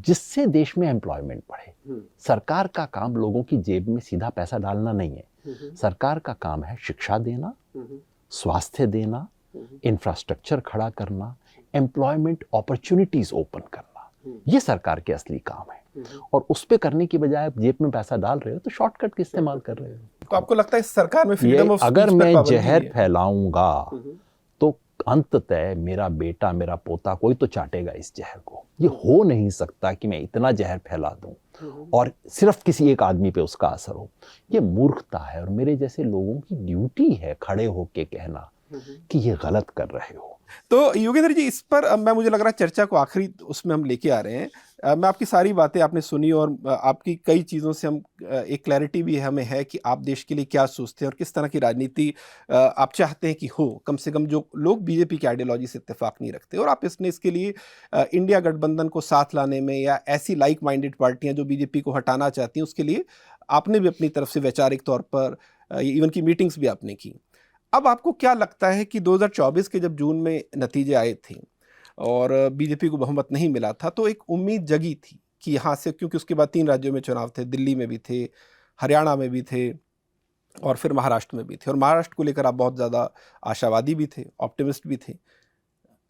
जिससे देश में एम्प्लॉयमेंट बढ़े। सरकार का काम लोगों की जेब में सीधा पैसा डालना नहीं है। सरकार का काम है शिक्षा देना, स्वास्थ्य देना, इंफ्रास्ट्रक्चर खड़ा करना, एम्प्लॉयमेंट अपॉर्चुनिटीज ओपन करना। ये सरकार के असली काम है। और उस पे करने की बजाय आप जेब में पैसा डाल रहे हो तो शॉर्टकट का इस्तेमाल कर रहे हो। तो आपको लगता है सरकार में फ्रीडम ऑफ स्पीच अगर मैं जहर फैलाऊंगा तो अंततः मेरा बेटा मेरा पोता कोई तो चाटेगा इस जहर को। ये हो नहीं सकता कि मैं इतना जहर फैला दूं और सिर्फ किसी एक आदमी पे उसका असर हो। ये मूर्खता है, और मेरे जैसे लोगों की ड्यूटी है खड़े होके कहना कि ये गलत कर रहे हो। तो योगेंद्र जी, इस पर मुझे लग रहा है चर्चा को आखिरी उसमें हम लेके आ रहे हैं। मैं आपकी सारी बातें आपने सुनी, और आपकी कई चीज़ों से हम एक क्लैरिटी भी हमें है कि आप देश के लिए क्या सोचते हैं और किस तरह की राजनीति आप चाहते हैं कि हो। कम से कम जो लोग बीजेपी की आइडियोलॉजी से इत्तेफाक नहीं रखते, और आप इसके लिए इंडिया गठबंधन को साथ लाने में या ऐसी लाइक माइंडेड पार्टियां जो बीजेपी को हटाना चाहती हैं उसके लिए आपने भी अपनी तरफ से वैचारिक तौर पर इवन की मीटिंग्स भी आपने की। अब आपको क्या लगता है कि 2024 के जब जून में नतीजे आए थे और बीजेपी को बहुमत नहीं मिला था, तो एक उम्मीद जगी थी कि यहाँ से, क्योंकि उसके बाद 3 राज्यों में चुनाव थे, दिल्ली में भी थे, हरियाणा में भी थे और फिर महाराष्ट्र में भी थे, और महाराष्ट्र को लेकर आप बहुत ज़्यादा आशावादी भी थे, ऑप्टिमिस्ट भी थे।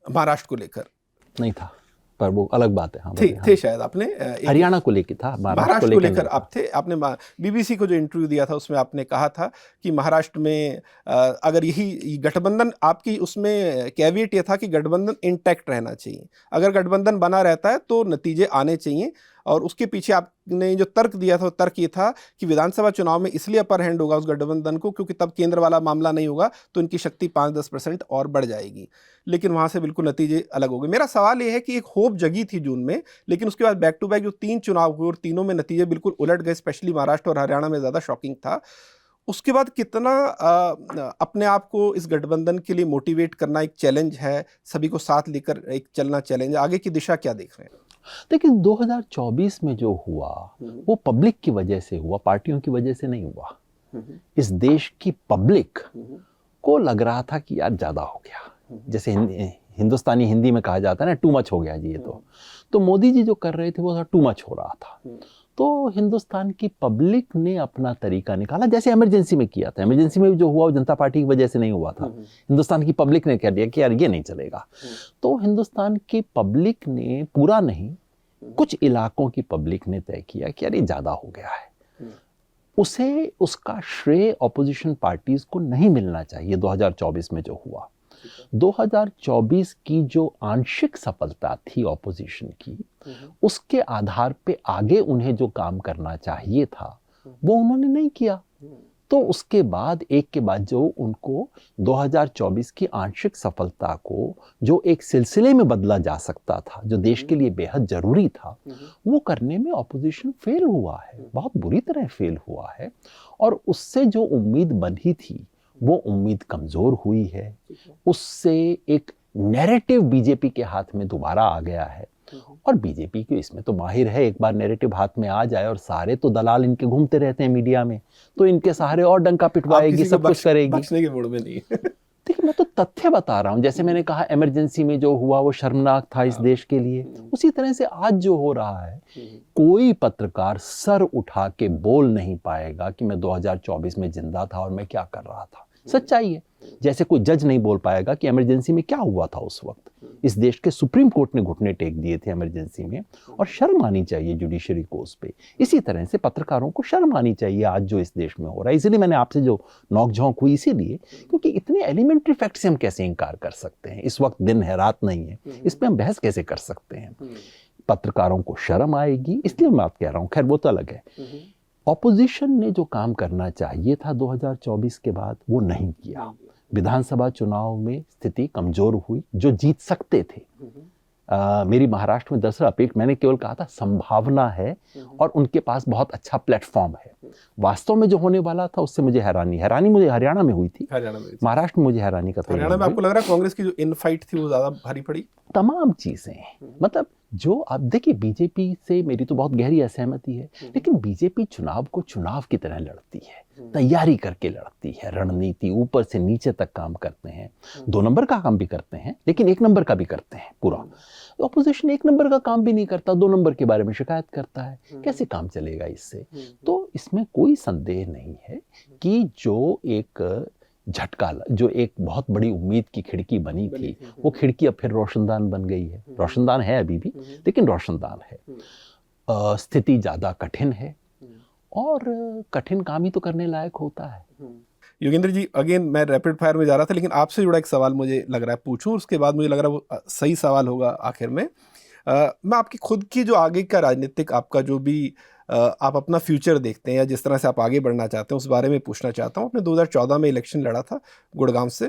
महाराष्ट्र को लेकर नहीं था, पर वो अलग बात है। हाँ, थे शायद आपने हरियाणा को लेकर था, महाराष्ट्र को लेकर आप थे। आपने बीबीसी को जो इंटरव्यू दिया था उसमें आपने कहा था कि महाराष्ट्र में अगर यही गठबंधन, आपकी उसमें कैविएट ये था कि गठबंधन इंटैक्ट रहना चाहिए, अगर गठबंधन बना रहता है तो नतीजे आने चाहिए। और उसके पीछे आपने जो तर्क दिया था, तर्क ये था कि विधानसभा चुनाव में इसलिए अपर हैंड होगा उस गठबंधन को क्योंकि तब केंद्र वाला मामला नहीं होगा तो इनकी शक्ति 5-10% और बढ़ जाएगी। लेकिन वहाँ से बिल्कुल नतीजे अलग हो गए। मेरा सवाल ये है कि एक होप जगी थी जून में, लेकिन उसके बाद बैक टू बैक जो 3 चुनाव हुए और तीनों में नतीजे बिल्कुल उलट गए, स्पेशली महाराष्ट्र और हरियाणा में ज़्यादा शॉकिंग था। उसके बाद कितना अपने आप को इस गठबंधन के लिए मोटिवेट करना एक चैलेंज है, सभी को साथ लेकर एक चलना चैलेंज, आगे की दिशा क्या देख रहे हैं? देखिए 2024 में जो हुआ वो पब्लिक की वजह से हुआ, पार्टियों की वजह से नहीं हुआ। इस देश की पब्लिक को लग रहा था कि यार ज़्यादा हो गया, जैसे हिंदुस्तानी हिंदी में कहा जाता है ना, टू मच हो गया जी ये तो मोदी जी जो कर रहे थे वो टू मच हो रहा था। तो हिंदुस्तान की पब्लिक ने अपना तरीका निकाला, जैसे इमरजेंसी में किया था। इमरजेंसी में जो हुआ वो जनता पार्टी की वजह से नहीं हुआ था, हिंदुस्तान की पब्लिक ने कह दिया कि यार ये नहीं चलेगा। तो हिंदुस्तान की पब्लिक ने, पूरा नहीं, कुछ इलाकों की पब्लिक ने तय किया कि यार ये ज़्यादा हो गया है। उसे उसका श्रेय ऑपोजिशन पार्टीज को नहीं मिलना चाहिए। 2024 में जो हुआ, 2024 की जो आंशिक सफलता थी ऑपोजिशन की, उसके आधार पे आगे उन्हें जो काम करना चाहिए था वो उन्होंने नहीं किया। तो उसके बाद एक के बाद जो उनको 2024 की आंशिक सफलता को जो एक सिलसिले में बदला जा सकता था, जो देश के लिए बेहद जरूरी था, वो करने में ऑपोजिशन फेल हुआ है, बहुत बुरी तरह फेल हुआ है। और उससे जो उम्मीद बंधी थी वो उम्मीद कमजोर हुई है। उससे एक नैरेटिव बीजेपी के हाथ में दोबारा आ गया है। और बीजेपी की इसमें तो माहिर है, एक बार नैरेटिव हाथ में आ जाए और सारे तो दलाल इनके घूमते रहते हैं मीडिया में, तो इनके सहारे और डंका पिटवाएगी, सब कुछ करेगी। बचने के मूड में नहीं है। देखिए मैं तो तथ्य बता रहा हूँ, जैसे मैंने कहा इमरजेंसी में जो हुआ वो शर्मनाक था इस देश के लिए, उसी तरह से आज जो हो रहा है, कोई पत्रकार सर उठा के बोल नहीं पाएगा कि मैं 2024 में जिंदा था और मैं क्या कर रहा था। सच्चाई है। जैसे कोई जज नहीं बोल पाएगा कि इमरजेंसी में क्या हुआ था उस वक्त। इस देश के सुप्रीम कोर्ट ने घुटने टेक दिए थे इमरजेंसी में, और शर्म आनी चाहिए जुडिशरी को उस पे। इसी तरह से पत्रकारों को शर्म आनी चाहिए आज जो इस देश में हो रहा है। इसलिए मैंने आपसे जो नोक-झोंक हुई इसीलिए, क्योंकि इतने एलिमेंट्री फैक्ट से हम कैसे इनकार कर सकते हैं। इस वक्त दिन है, रात नहीं है, इस पर हम बहस कैसे कर सकते हैं। पत्रकारों को शर्म आएगी, इसलिए मैं बात कह रहा हूँ। खैर वो तो अलग है। ऑपोजिशन ने जो काम करना चाहिए था 2024 के बाद वो नहीं किया। विधानसभा चुनाव में स्थिति कमजोर हुई, जो जीत सकते थे। मेरी महाराष्ट्र में दरअसल अपेक्षा, मैंने केवल कहा था संभावना है और उनके पास बहुत अच्छा प्लेटफॉर्म है। वास्तव में जो होने वाला था उससे मुझे हैरानी मुझे हरियाणा में हुई थी, महाराष्ट्र में मुझे हैरानी का। हरियाणा में आपको लग रहा है कांग्रेस की जो इन फाइट थी वो ज्यादा भारी पड़ी? तमाम चीजें, मतलब जो आप देखिए, बीजेपी से मेरी तो बहुत गहरी असहमति है, लेकिन बीजेपी चुनाव को चुनाव की तरह लड़ती है, तैयारी करके लड़ती है, रणनीति ऊपर से नीचे तक काम करते हैं। 2 नंबर का काम भी करते हैं, लेकिन 1 नंबर का भी करते हैं पूरा। ऑपोजिशन 1 नंबर का काम भी नहीं करता, 2 नंबर के बारे में शिकायत करता है। कैसे काम चलेगा इससे? तो इसमें कोई संदेह नहीं है कि जो एक झटका, जो एक बहुत बड़ी उम्मीद की खिड़की बनी थी, वो खिड़की अब फिर रोशनदान बन गई है। रोशनदान है अभी भी, लेकिन रोशनदान है। स्थिति ज्यादा कठिन है, और कठिन काम ही तो करने लायक होता है। योगेंद्र जी, अगेन मैं रैपिड फायर में जा रहा था, लेकिन आपसे जुड़ा एक सवाल मुझे लग रहा है पूछूं, उसके बाद मुझे लग रहा है वो सही सवाल होगा आखिर में। मैं आपकी खुद की जो आगे का राजनीतिक, आपका जो भी आप अपना फ्यूचर देखते हैं या जिस तरह से आप आगे बढ़ना चाहते हैं, उस बारे में पूछना चाहता हूँ। आपने 2014 में इलेक्शन लड़ा था गुड़गांव से,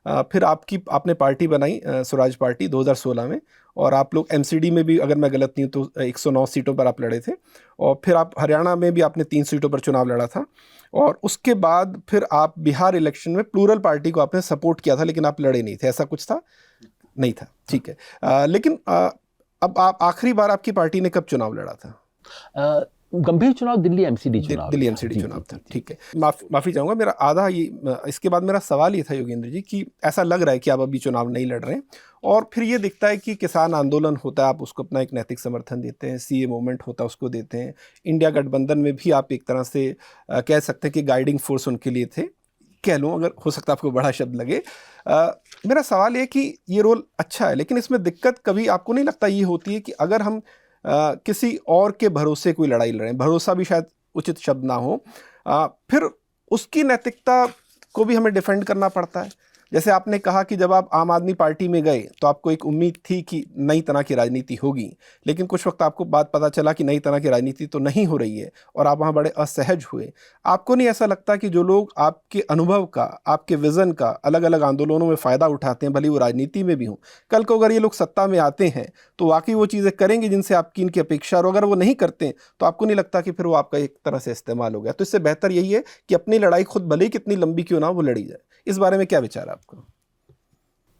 फिर आपने पार्टी बनाई स्वराज पार्टी 2016 में, और आप लोग एमसीडी में भी, अगर मैं गलत नहीं हूँ तो 109 सीटों पर आप लड़े थे, और फिर आप हरियाणा में भी आपने 3 सीटों पर चुनाव लड़ा था, और उसके बाद फिर आप बिहार इलेक्शन में प्लूरल पार्टी को आपने सपोर्ट किया था, लेकिन आप लड़े नहीं थे, ऐसा कुछ था? नहीं था, ठीक है। लेकिन अब आप आखिरी बार आपकी पार्टी ने कब चुनाव लड़ा था? गंभीर चुनाव दिल्ली एमसीडी चुनाव था, ठीक है। माफी चाहूंगा, मेरा आधा ये, इसके बाद मेरा सवाल ये था योगेंद्र जी कि ऐसा लग रहा है कि आप अभी चुनाव नहीं लड़ रहे हैं, और फिर ये दिखता है कि किसान आंदोलन होता है, आप उसको अपना एक नैतिक समर्थन देते हैं, सीए मूवमेंट होता है उसको देते हैं, इंडिया गठबंधन में भी आप एक तरह से कह सकते हैं कि गाइडिंग फोर्स उनके लिए थे, कह लूँ, अगर हो सकता है आपको बड़ा शब्द लगे। मेरा सवाल ये कि ये रोल अच्छा है, लेकिन इसमें दिक्कत कभी आपको नहीं लगता ये होती है कि अगर हम किसी और के भरोसे कोई लड़ाई लड़ रहे हैं, भरोसा भी शायद उचित शब्द ना हो, फिर उसकी नैतिकता को भी हमें डिफेंड करना पड़ता है। जैसे आपने कहा कि जब आप आम आदमी पार्टी में गए तो आपको एक उम्मीद थी कि नई तरह की राजनीति होगी, लेकिन कुछ वक्त आपको बात पता चला कि नई तरह की राजनीति तो नहीं हो रही है, और आप वहाँ बड़े असहज हुए। आपको नहीं ऐसा लगता कि जो लोग आपके अनुभव का, आपके विज़न का अलग अलग आंदोलनों में फ़ायदा उठाते हैं, भले वो राजनीति में भी हों, कल को अगर ये लोग सत्ता में आते हैं तो वाकई वो चीज़ें करेंगे जिनसे आपकी इनकी अपेक्षा, और अगर वो नहीं करते तो आपको नहीं लगता कि फिर वो आपका एक तरह से इस्तेमाल हो गया? तो इससे बेहतर यही है कि अपनी लड़ाई खुद भले ही कितनी लंबी क्यों ना वो लड़ी जाए। इस बारे में क्या विचार है आपको?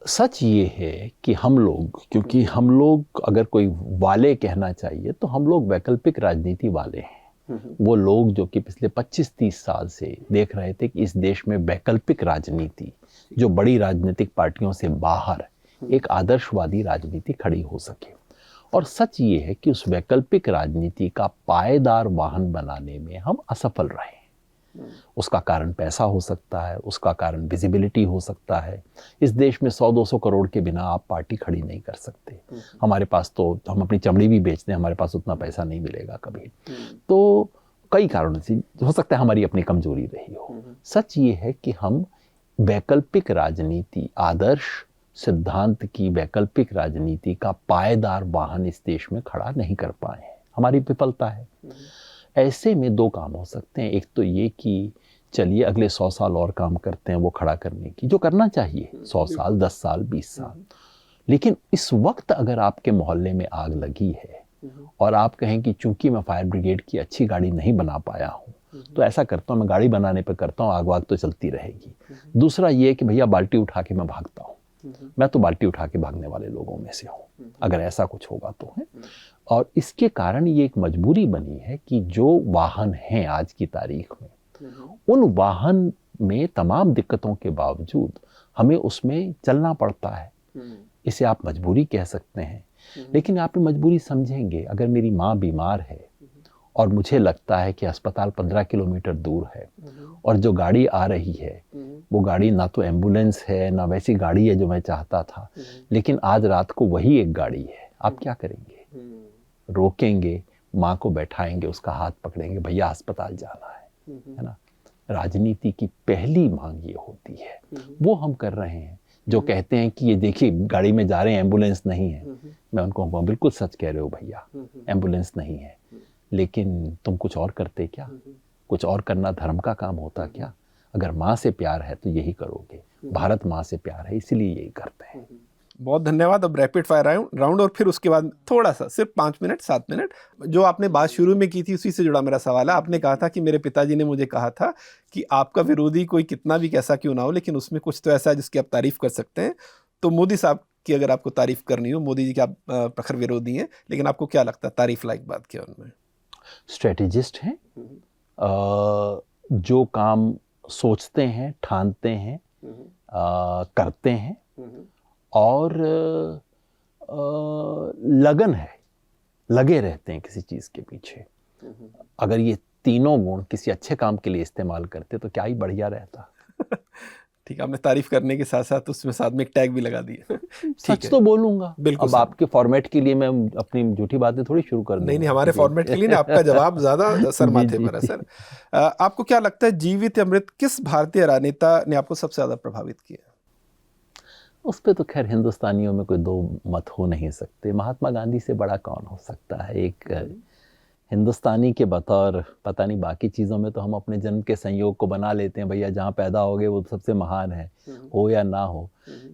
सच ये है कि हम लोग, क्योंकि हम लोग अगर कोई वाले कहना चाहिए तो हम लोग वैकल्पिक राजनीति वाले हैं। वो लोग जो कि पिछले 25-30 साल से देख रहे थे कि इस देश में वैकल्पिक राजनीति, जो बड़ी राजनीतिक पार्टियों से बाहर एक आदर्शवादी राजनीति खड़ी हो सके। और सच ये है कि उस वैकल्पिक राजनीति का पायदार वाहन बनाने में हम असफल रहे। उसका कारण पैसा हो सकता है, उसका कारण विजिबिलिटी हो सकता है। इस देश में 100-200 करोड़ के बिना आप पार्टी खड़ी नहीं कर सकते। हमारे पास तो, हम अपनी चमड़ी भी बेचते हैं, हमारे पास उतना पैसा नहीं मिलेगा कभी। तो कई कारणों से हो सकता है हमारी अपनी कमजोरी रही हो। सच ये है कि हम वैकल्पिक राजनीति, आदर्श सिद्धांत की वैकल्पिक राजनीति का पायदार वाहन इस देश में खड़ा नहीं कर पाए हैं। हमारी विफलता है। ऐसे में 2 काम हो सकते हैं। एक तो ये कि चलिए अगले 100 साल और काम करते हैं वो खड़ा करने की, जो करना चाहिए, 100 साल, 10 साल, 20 साल। लेकिन इस वक्त अगर आपके मोहल्ले में आग लगी है और आप कहें कि चूंकि मैं फायर ब्रिगेड की अच्छी गाड़ी नहीं बना पाया हूँ, तो ऐसा करता हूँ, मैं गाड़ी बनाने पर करता हूँ, आग वाग तो चलती रहेगी। दूसरा ये कि भैया बाल्टी उठा के मैं भागता हूँ, मैं तो बाल्टी उठा के भागने वाले लोगों में से हूँ अगर ऐसा कुछ होगा तो है। और इसके कारण ये एक मजबूरी बनी है कि जो वाहन हैं आज की तारीख में, उन वाहन में तमाम दिक्कतों के बावजूद हमें उसमें चलना पड़ता है। इसे आप मजबूरी कह सकते हैं, लेकिन आप ये मजबूरी समझेंगे अगर मेरी माँ बीमार है और मुझे लगता है कि अस्पताल 15 किलोमीटर दूर है और जो गाड़ी आ रही है वो गाड़ी ना तो एम्बुलेंस है ना वैसी गाड़ी है जो मैं चाहता था, लेकिन आज रात को वही एक गाड़ी है, आप क्या करेंगे? रोकेंगे, माँ को बैठाएंगे, उसका हाथ पकड़ेंगे, भैया अस्पताल जाना है ना। राजनीति की पहली मांग ये होती है, वो हम कर रहे हैं। जो कहते हैं कि ये देखिए गाड़ी में जा रहे हैं, एम्बुलेंस नहीं है, मैं उनको कहूँगा बिल्कुल सच कह रहे हो भैया, एम्बुलेंस नहीं है, लेकिन तुम कुछ और करते क्या? कुछ और करना धर्म का काम होता क्या? अगर माँ से प्यार है तो यही करोगे। भारत माँ से प्यार है, इसीलिए यही करते हैं। बहुत धन्यवाद। अब रैपिड फायर राउंड और फिर उसके बाद थोड़ा सा सिर्फ 5 मिनट 7 मिनट। जो आपने बात शुरू में की थी उसी से जुड़ा मेरा सवाल है। आपने कहा था कि मेरे पिताजी ने मुझे कहा था कि आपका विरोधी कोई कितना भी कैसा क्यों ना हो, लेकिन उसमें कुछ तो ऐसा है जिसकी आप तारीफ कर सकते हैं। तो मोदी साहब की अगर आपको तारीफ करनी हो, मोदी जी के आप प्रखर विरोधी हैं, लेकिन आपको क्या लगता है तारीफ लायक बात क्या उनमें? स्ट्रेटेजिस्ट हैं, जो काम सोचते हैं, ठानते हैं, करते हैं, और लगन है, लगे रहते हैं किसी चीज़ के पीछे। अगर ये तीनों गुण किसी अच्छे काम के लिए इस्तेमाल करते तो क्या ही बढ़िया रहता। ठीक है, आपने तारीफ करने के साथ साथ उसमें साथ में एक टैग भी लगा दिया। सच तो बोलूंगा बिल्कुल। अब आपके फॉर्मेट के लिए मैं अपनी झूठी बातें थोड़ी शुरू कर दूंगा। नहीं, हमारे फॉर्मेट के लिए ना, आपका जवाब ज्यादा सर माथे पर है सर। आपको क्या लगता है जीवित अमृत किस भारतीय राजनेता ने आपको सबसे ज्यादा प्रभावित किया? उस पर तो खैर हिंदुस्तानियों में कोई दो मत हो नहीं सकते। महात्मा गांधी से बड़ा कौन हो सकता है। एक हिंदुस्तानी के बतौर, पता नहीं बाकी चीज़ों में तो हम अपने जन्म के संयोग को बना लेते हैं, भैया जहाँ पैदा हो गए वो सबसे महान है, हो या ना हो।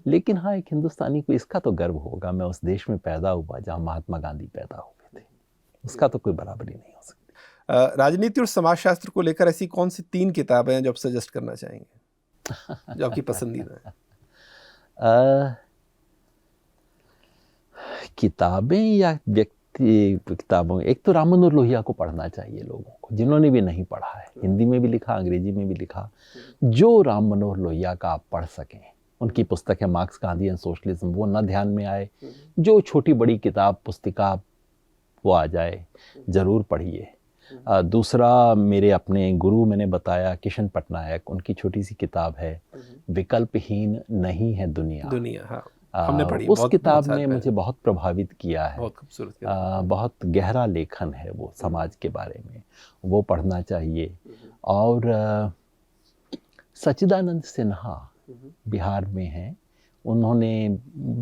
लेकिन हाँ, एक हिंदुस्तानी को इसका तो गर्व होगा, मैं उस देश में पैदा हुआ जहाँ महात्मा गांधी पैदा हुए थे। उसका तो कोई बराबरी नहीं हो सकती। राजनीति और समाजशास्त्र को लेकर ऐसी कौन सी 3 किताबें हैं जो आप सजेस्ट करना चाहेंगे, जो आपकी पसंदीदा है? किताबें या व्यक्ति किताबों, एक तो राम मनोहर लोहिया को पढ़ना चाहिए लोगों को, जिन्होंने भी नहीं पढ़ा है। हिंदी में भी लिखा, अंग्रेजी में भी लिखा। जो राम मनोहर लोहिया का आप पढ़ सकें, उनकी पुस्तक है मार्क्स, गांधी एंड सोशलिज्म, वो न ध्यान में आए, जो छोटी बड़ी किताब पुस्तिका वो आ जाए, ज़रूर पढ़िए। दूसरा, मेरे अपने गुरु मैंने बताया किशन पटनायक, उनकी छोटी सी किताब है विकल्पहीन नहीं है दुनिया। हाँ, हमने पढ़ी। उस किताब ने मुझे बहुत प्रभावित किया है। बहुत खूबसूरत, बहुत गहरा लेखन है वो समाज के बारे में, वो पढ़ना चाहिए। और सच्चिदानंद सिन्हा बिहार में हैं, उन्होंने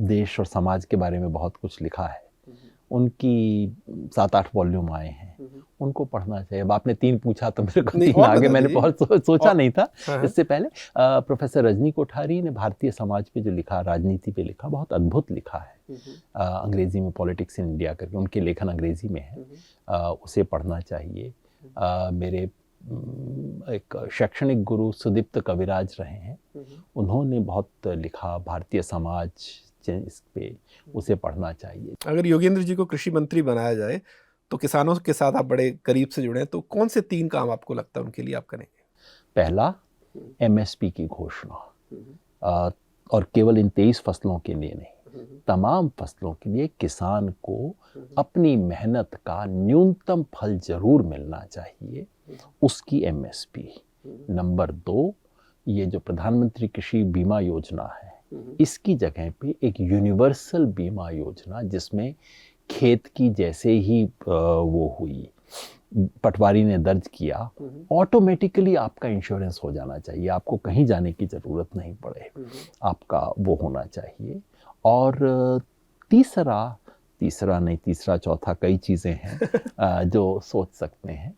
देश और समाज के बारे में बहुत कुछ लिखा है। उनकी 7-8 वॉल्यूम आए हैं, उनको पढ़ना चाहिए। अब आपने 3 पूछा तो मेरे को 3 आगे, मैंने बहुत सोचा नहीं था इससे पहले। प्रोफेसर रजनी कोठारी ने भारतीय समाज पे जो लिखा, राजनीति पे लिखा, बहुत अद्भुत लिखा है। अंग्रेजी में पॉलिटिक्स इन इंडिया करके उनके लेखन अंग्रेजी में है, उसे पढ़ना चाहिए। मेरे एक शैक्षणिक गुरु सुदीप्त कविराज रहे हैं, उन्होंने बहुत लिखा भारतीय समाज इस पे, उसे पढ़ना चाहिए। अगर योगेंद्र जी को कृषि मंत्री बनाया जाए तो किसानों के साथ आप बड़े करीब से जुड़े हैं, तो कौन से 3 काम आपको लगता है उनके लिए आप करेंगे? पहला, एमएसपी की घोषणा, और केवल इन 23 फसलों के लिए नहीं, तमाम फसलों के लिए किसान को अपनी मेहनत का न्यूनतम फल जरूर मिलना चाहिए, उसकी एमएसपी। नंबर 2, ये जो प्रधानमंत्री कृषि बीमा योजना है, इसकी जगह पे एक यूनिवर्सल बीमा योजना, जिसमें खेत की जैसे ही वो हुई, पटवारी ने दर्ज किया, ऑटोमेटिकली आपका इंश्योरेंस हो जाना चाहिए, आपको कहीं जाने की ज़रूरत नहीं पड़े, आपका वो होना चाहिए। और तीसरा नहीं, तीसरा चौथा कई चीज़ें हैं जो सोच सकते हैं,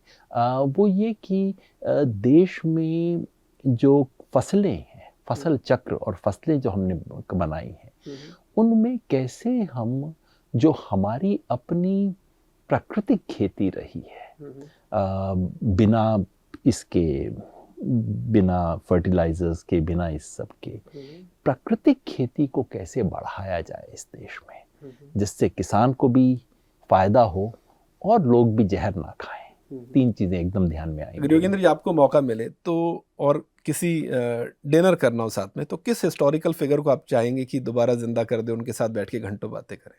वो ये कि देश में जो फसलें हैं, फसल चक्र और फसलें जो हमने बनाई हैं, उनमें कैसे हम, जो हमारी अपनी प्राकृतिक खेती रही है, बिना इसके बिना फर्टिलाइजर्स के, बिना इस सब के प्राकृतिक खेती को कैसे बढ़ाया जाए इस देश में, जिससे किसान को भी फायदा हो और लोग भी जहर ना खाएं। 3 चीजें एकदम ध्यान में आएंगी। योगेंद्र जी, आपको मौका मिले तो और किसी डिनर करना हो साथ में, तो किस हिस्टोरिकल फिगर को आप चाहेंगे कि दोबारा जिंदा कर दे, उनके साथ बैठ के घंटों बातें करें?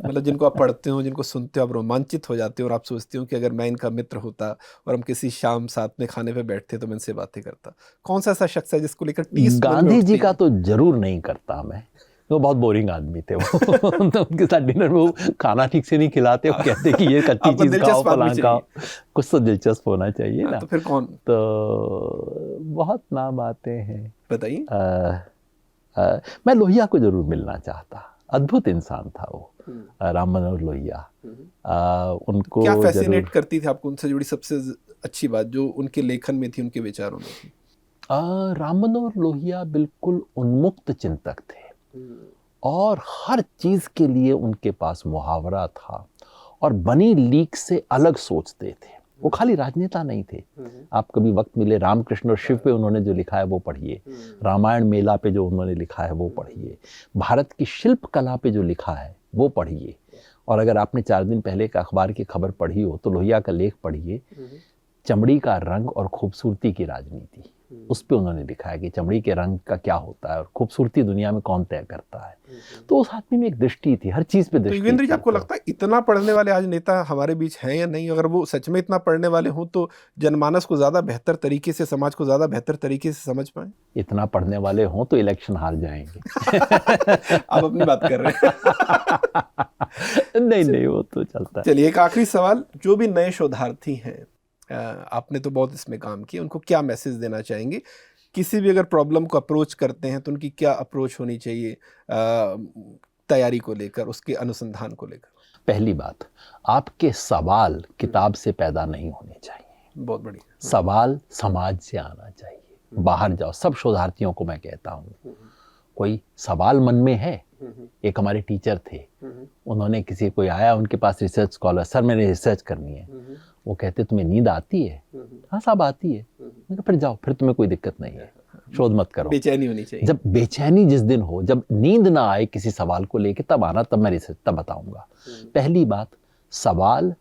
मतलब जिनको आप पढ़ते हो, जिनको सुनते हो, आप रोमांचित हो जाते हो और आप सोचते हो कि अगर मैं इनका मित्र होता और हम किसी शाम साथ में खाने पे बैठते तो मैं इनसे बातें करता। कौन सा ऐसा शख्स है जिसको लेकर 30 गांधी जी का तो जरूर नहीं करता मैं, वो बहुत बोरिंग आदमी थे वो। तो उनके साथ डिनर में वो खाना ठीक से नहीं खिलाते, वो कहते कि ये कच्ची चीज खाओ, फलां खाओ, कुछ तो दिलचस्प होना चाहिए ना। तो फिर कौन? तो बहुत नाम आते हैं, बताइए। मैं लोहिया को जरूर मिलना चाहता, अद्भुत इंसान था वो, राम मनोहर लोहिया। उनको क्या फैसिनेट करती थी आपको उनसे जुड़ी सबसे अच्छी बात जो उनके लेखन में थी, उनके विचारों में थी? राम मनोहर लोहिया बिल्कुल उन्मुक्त चिंतक थे और हर चीज के लिए उनके पास मुहावरा था और बनी लीक से अलग सोचते थे। वो खाली राजनेता नहीं थे। आप कभी वक्त मिले, रामकृष्ण और शिव पे उन्होंने जो लिखा है वो पढ़िए, रामायण मेला पे जो उन्होंने लिखा है वो पढ़िए, भारत की शिल्प कला पे जो लिखा है वो पढ़िए। और अगर आपने 4 दिन पहले का अखबार की खबर पढ़ी हो तो लोहिया का लेख पढ़िए, चमड़ी का रंग और खूबसूरती की राजनीति। उस पे उन्होंने लिखा है कि चमड़ी के रंग का क्या होता है और खूबसूरती दुनिया में कौन तय करता है। तो उस आदमी में एक दृष्टि थी, हर चीज पे दृष्टि। तो योगेंद्र जी, आपको लगता है इतना पढ़ने वाले आज नेता हमारे बीच हैं या नहीं? अगर वो सच में इतना पढ़ने वाले हों तो जनमानस को ज्यादा बेहतर तरीके से, समाज को ज्यादा बेहतर तरीके से समझ पाए। इतना पढ़ने वाले हों तो इलेक्शन हार जाएंगे। आप अपनी बात कर रहे हैं। नहीं, वो तो चलता है। चलिए, एक आखिरी सवाल, जो भी नए शोधार्थी हैं, आपने तो बहुत इसमें काम किया, उनको क्या मैसेज देना चाहेंगे? किसी भी अगर प्रॉब्लम को अप्रोच करते हैं तो उनकी क्या अप्रोच होनी चाहिए तैयारी को लेकर, उसके अनुसंधान को लेकर? पहली बात, आपके सवाल किताब से पैदा नहीं होने चाहिए। बहुत बढ़िया। सवाल समाज से आना चाहिए। बाहर जाओ, सब शोधार्थियों को मैं कहता हूँ, कोई सवाल मन में है। एक हमारे टीचर थे, उन्होंने किसी कोई आया उनके पास रिसर्च स्कॉलर, सर मैंने रिसर्च करनी है। वो कहते तुम्हें नींद आती है? हाँ साहब आती है। मैंने कहा फिर जाओ, फिर तुम्हें कोई दिक्कत नहीं है, शोध मत करो। बेचैनी होनी चाहिए। जब बेचैनी जिस दिन हो, जब नींद ना आए किसी सवाल को लेके, तब आना, तब मैं रिसर्च तब बताऊंगा। पहली बात, सवाल,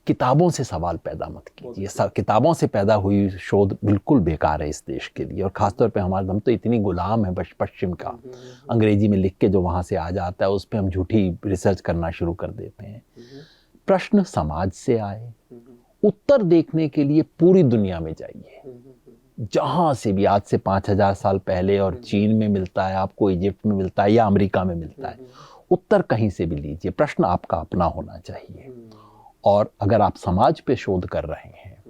किताबों से सवाल पैदा मत कीजिए। किताबों से पैदा हुई शोध बिल्कुल बेकार है इस देश के लिए, और खासतौर पे हम तो इतनी गुलाम है पश्चिम का, अंग्रेजी में लिख के जो वहाँ से आ जाता है उस पर हम झूठी रिसर्च करना शुरू कर देते हैं। प्रश्न समाज से आए, उत्तर देखने के लिए पूरी दुनिया में जाइए, जहाँ से भी, आज से 5000 साल पहले, और चीन में मिलता है आपको, इजिप्ट में मिलता है या अमेरिका में मिलता है, उत्तर कहीं से भी लीजिए, प्रश्न आपका अपना होना चाहिए। और अगर आप समाज पे शोध कर रहे हैं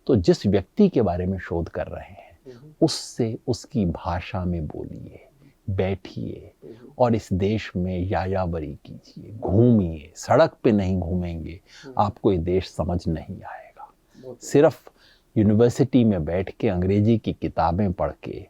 तो जिस व्यक्ति के बारे में शोध कर रहे हैं उससे उसकी भाषा में बोलिए, बैठिए और इस देश में यायावरी कीजिए, घूमिए। सड़क पे नहीं घूमेंगे आपको ये देश समझ नहीं आएगा। सिर्फ यूनिवर्सिटी में बैठ के अंग्रेजी की किताबें पढ़ के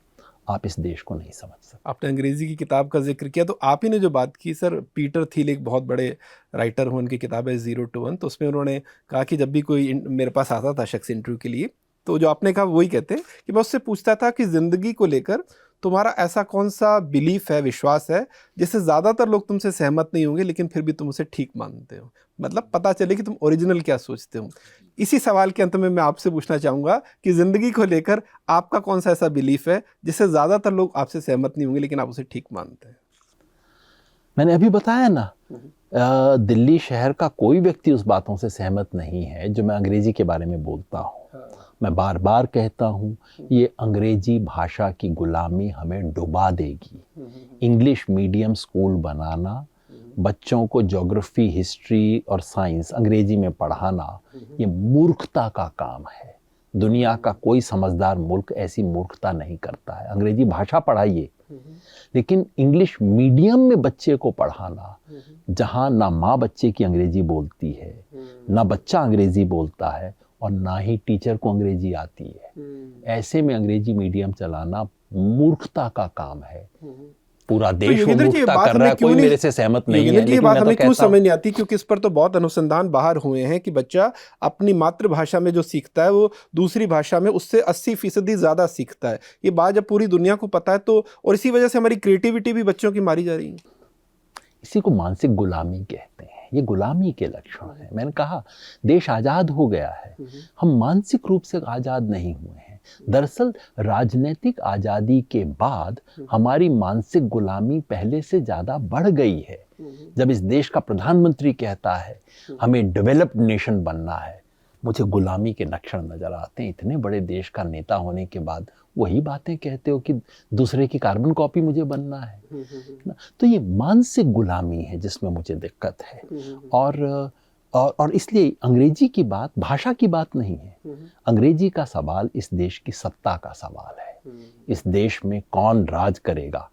आप इस देश को नहीं समझ सकते। आपने अंग्रेजी की किताब का जिक्र किया, तो आप ही ने जो बात की, सर पीटर थिल एक बहुत बड़े राइटर हुए, उनकी किताब है 0 to 1, तो उसमें उन्होंने कहा कि जब भी कोई मेरे पास आता था शख्स इंटरव्यू के लिए, तो जो आपने कहा वही कहते हैं कि मैं उससे पूछता था कि ज़िंदगी को लेकर तुम्हारा ऐसा कौन सा बिलीफ है, विश्वास है, जिससे ज़्यादातर लोग तुमसे सहमत नहीं होंगे लेकिन फिर भी तुम उसे ठीक मानते हो, मतलब पता चले कि तुम ओरिजिनल क्या सोचते हो। इसी सवाल के अंत में मैं आपसे पूछना चाहूँगा कि ज़िंदगी को लेकर आपका कौन सा ऐसा बिलीफ है जिससे ज़्यादातर लोग आपसे सहमत नहीं होंगे लेकिन आप उसे ठीक मानते हैं? मैंने अभी बताया ना, दिल्ली शहर का कोई व्यक्ति उस बातों से सहमत नहीं है जो मैं अंग्रेजी के बारे में बोलता हूँ। मैं बार बार कहता हूँ, ये अंग्रेजी भाषा की गुलामी हमें डुबा देगी। इंग्लिश मीडियम स्कूल बनाना, बच्चों को ज्योग्राफी, हिस्ट्री और साइंस अंग्रेजी में पढ़ाना, ये मूर्खता का काम है। दुनिया का कोई समझदार मुल्क ऐसी मूर्खता नहीं करता है। अंग्रेजी भाषा पढ़ाइए, लेकिन इंग्लिश मीडियम में बच्चे को पढ़ाना, जहाँ ना माँ बच्चे की अंग्रेजी बोलती है, ना बच्चा अंग्रेजी बोलता है और ना ही टीचर को अंग्रेजी आती है, ऐसे में अंग्रेजी मीडियम चलाना मूर्खता का काम है। पूरा देश योगेंद्र जी, ये उन्मुखता बात कर रहा है, हमें क्यों कोई नहीं- मेरे से सहमत नहीं है, योगेंद्र जी, ये लेकिन बात मैं तो हमें क्यों कहता हूं, समझ नहीं आती, क्योंकि इस पर तो बहुत अनुसंधान बाहर हुए हैं कि बच्चा अपनी मातृभाषा में जो सीखता है वो दूसरी भाषा में उससे 80% ज़्यादा सीखता है। ये बात जब पूरी दुनिया को पता है तो, और इसी वजह से हमारी क्रिएटिविटी भी बच्चों की मारी जा रही है। इसी को मानसिक गुलामी कहते हैं। ये गुलामी के लक्षण है। मैंने कहा देश आज़ाद हो गया है, हम मानसिक रूप से आज़ाद नहीं हुए हैं। दरअसल राजनीतिक आज़ादी के बाद हमारी मानसिक गुलामी पहले से ज़्यादा बढ़ गई है। जब इस देश का प्रधानमंत्री कहता है हमें डेवलप्ड नेशन बनना है, मुझे गुलामी के लक्षण नज़र आते हैं। इतने बड़े देश का नेता होने के बाद वही बातें कहते हो कि दूसरे की कार्बन कॉपी मुझे बनना है ना। तो ये मानसिक गुलामी है जिसमें मुझे दिक्कत है। और इसलिए अंग्रेजी की बात भाषा की बात नहीं है। अंग्रेजी का सवाल इस देश की सत्ता का सवाल है। इस देश में कौन राज करेगा,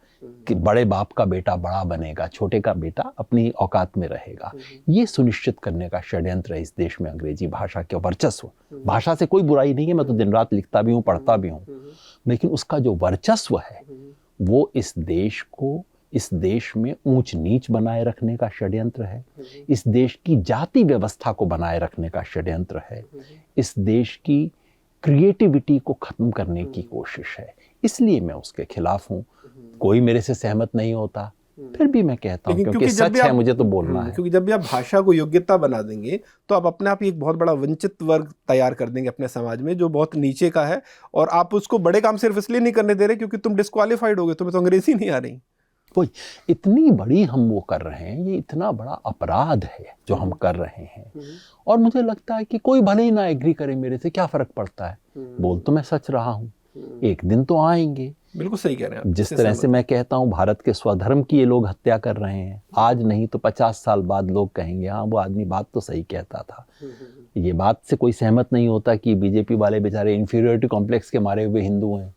कि बड़े बाप का बेटा बड़ा बनेगा, छोटे का बेटा अपनी औकात में रहेगा, ये सुनिश्चित करने का षड्यंत्र है इस देश में अंग्रेजी भाषा के वर्चस्व। भाषा से कोई बुराई नहीं है, मैं तो दिन रात लिखता भी हूँ, पढ़ता भी हूँ, लेकिन उसका जो वर्चस्व है वो इस देश को, इस देश में ऊंच नीच बनाए रखने का षड्यंत्र है, इस देश की जाति व्यवस्था को बनाए रखने का षड्यंत्र है, इस देश की क्रिएटिविटी को खत्म करने की कोशिश है। इसलिए मैं उसके खिलाफ हूँ। कोई मेरे से सहमत नहीं होता, फिर भी मैं कहता हूँ क्योंकि सच है, मुझे तो बोलना है। क्योंकि जब भी आप भाषा को योग्यता बना देंगे तो आप अपने आप ही एक बहुत बड़ा वंचित वर्ग तैयार कर देंगे अपने समाज में, जो बहुत नीचे का है, और आप उसको बड़े काम सिर्फ इसलिए नहीं करने दे रहे क्योंकि तुम डिस्क्वालीफाइड हो गए, तुम्हें तो अंग्रेजी नहीं आ रही। कोई इतनी बड़ी हम वो कर रहे हैं, ये इतना बड़ा अपराध है जो हम कर रहे हैं। और मुझे लगता है कि कोई भले ही ना एग्री करे मेरे से, क्या फर्क पड़ता है, बोल तो मैं सच रहा हूँ, एक दिन तो आएंगे। बिल्कुल सही कह रहे हैं आप। जिस तरह से मैं कहता हूँ भारत के स्वधर्म की ये लोग हत्या कर रहे हैं, आज नहीं तो 50 साल बाद लोग कहेंगे हाँ वो आदमी बात तो सही कहता था। ये बात से कोई सहमत नहीं होता कि बीजेपी वाले बेचारे इंफीरियरिटी कॉम्प्लेक्स के मारे हुए हिंदू हैं।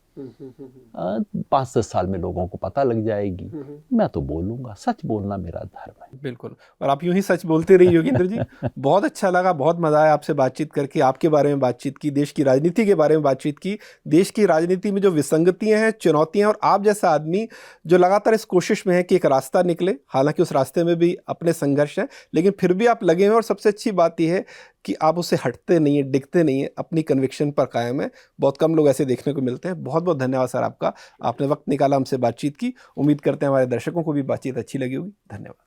5-10 साल में लोगों को पता लग जाएगी। मैं तो बोलूंगा, सच बोलना मेरा धर्म है। बिल्कुल, और आप यूं ही सच बोलते रहिए योगेंद्र जी। बहुत अच्छा लगा, बहुत मजा आया आपसे बातचीत करके, आपके बारे में बातचीत की, देश की राजनीति के बारे में बातचीत की, देश की राजनीति में जो विसंगतियां हैं, चुनौतियां, और आप जैसा आदमी जो लगातार इस कोशिश में है कि एक रास्ता निकले। हालांकि उस रास्ते में भी अपने संघर्ष है, लेकिन फिर भी आप लगे हैं, और सबसे अच्छी बात यह है कि आप उससे हटते नहीं है, डिगते नहीं है, अपनी कन्विक्शन पर कायम है। बहुत कम लोग ऐसे देखने को मिलते हैं। बहुत बहुत धन्यवाद सर आपका, आपने वक्त निकाला, हमसे बातचीत की। उम्मीद करते हैं हमारे दर्शकों को भी बातचीत अच्छी लगी होगी। धन्यवाद।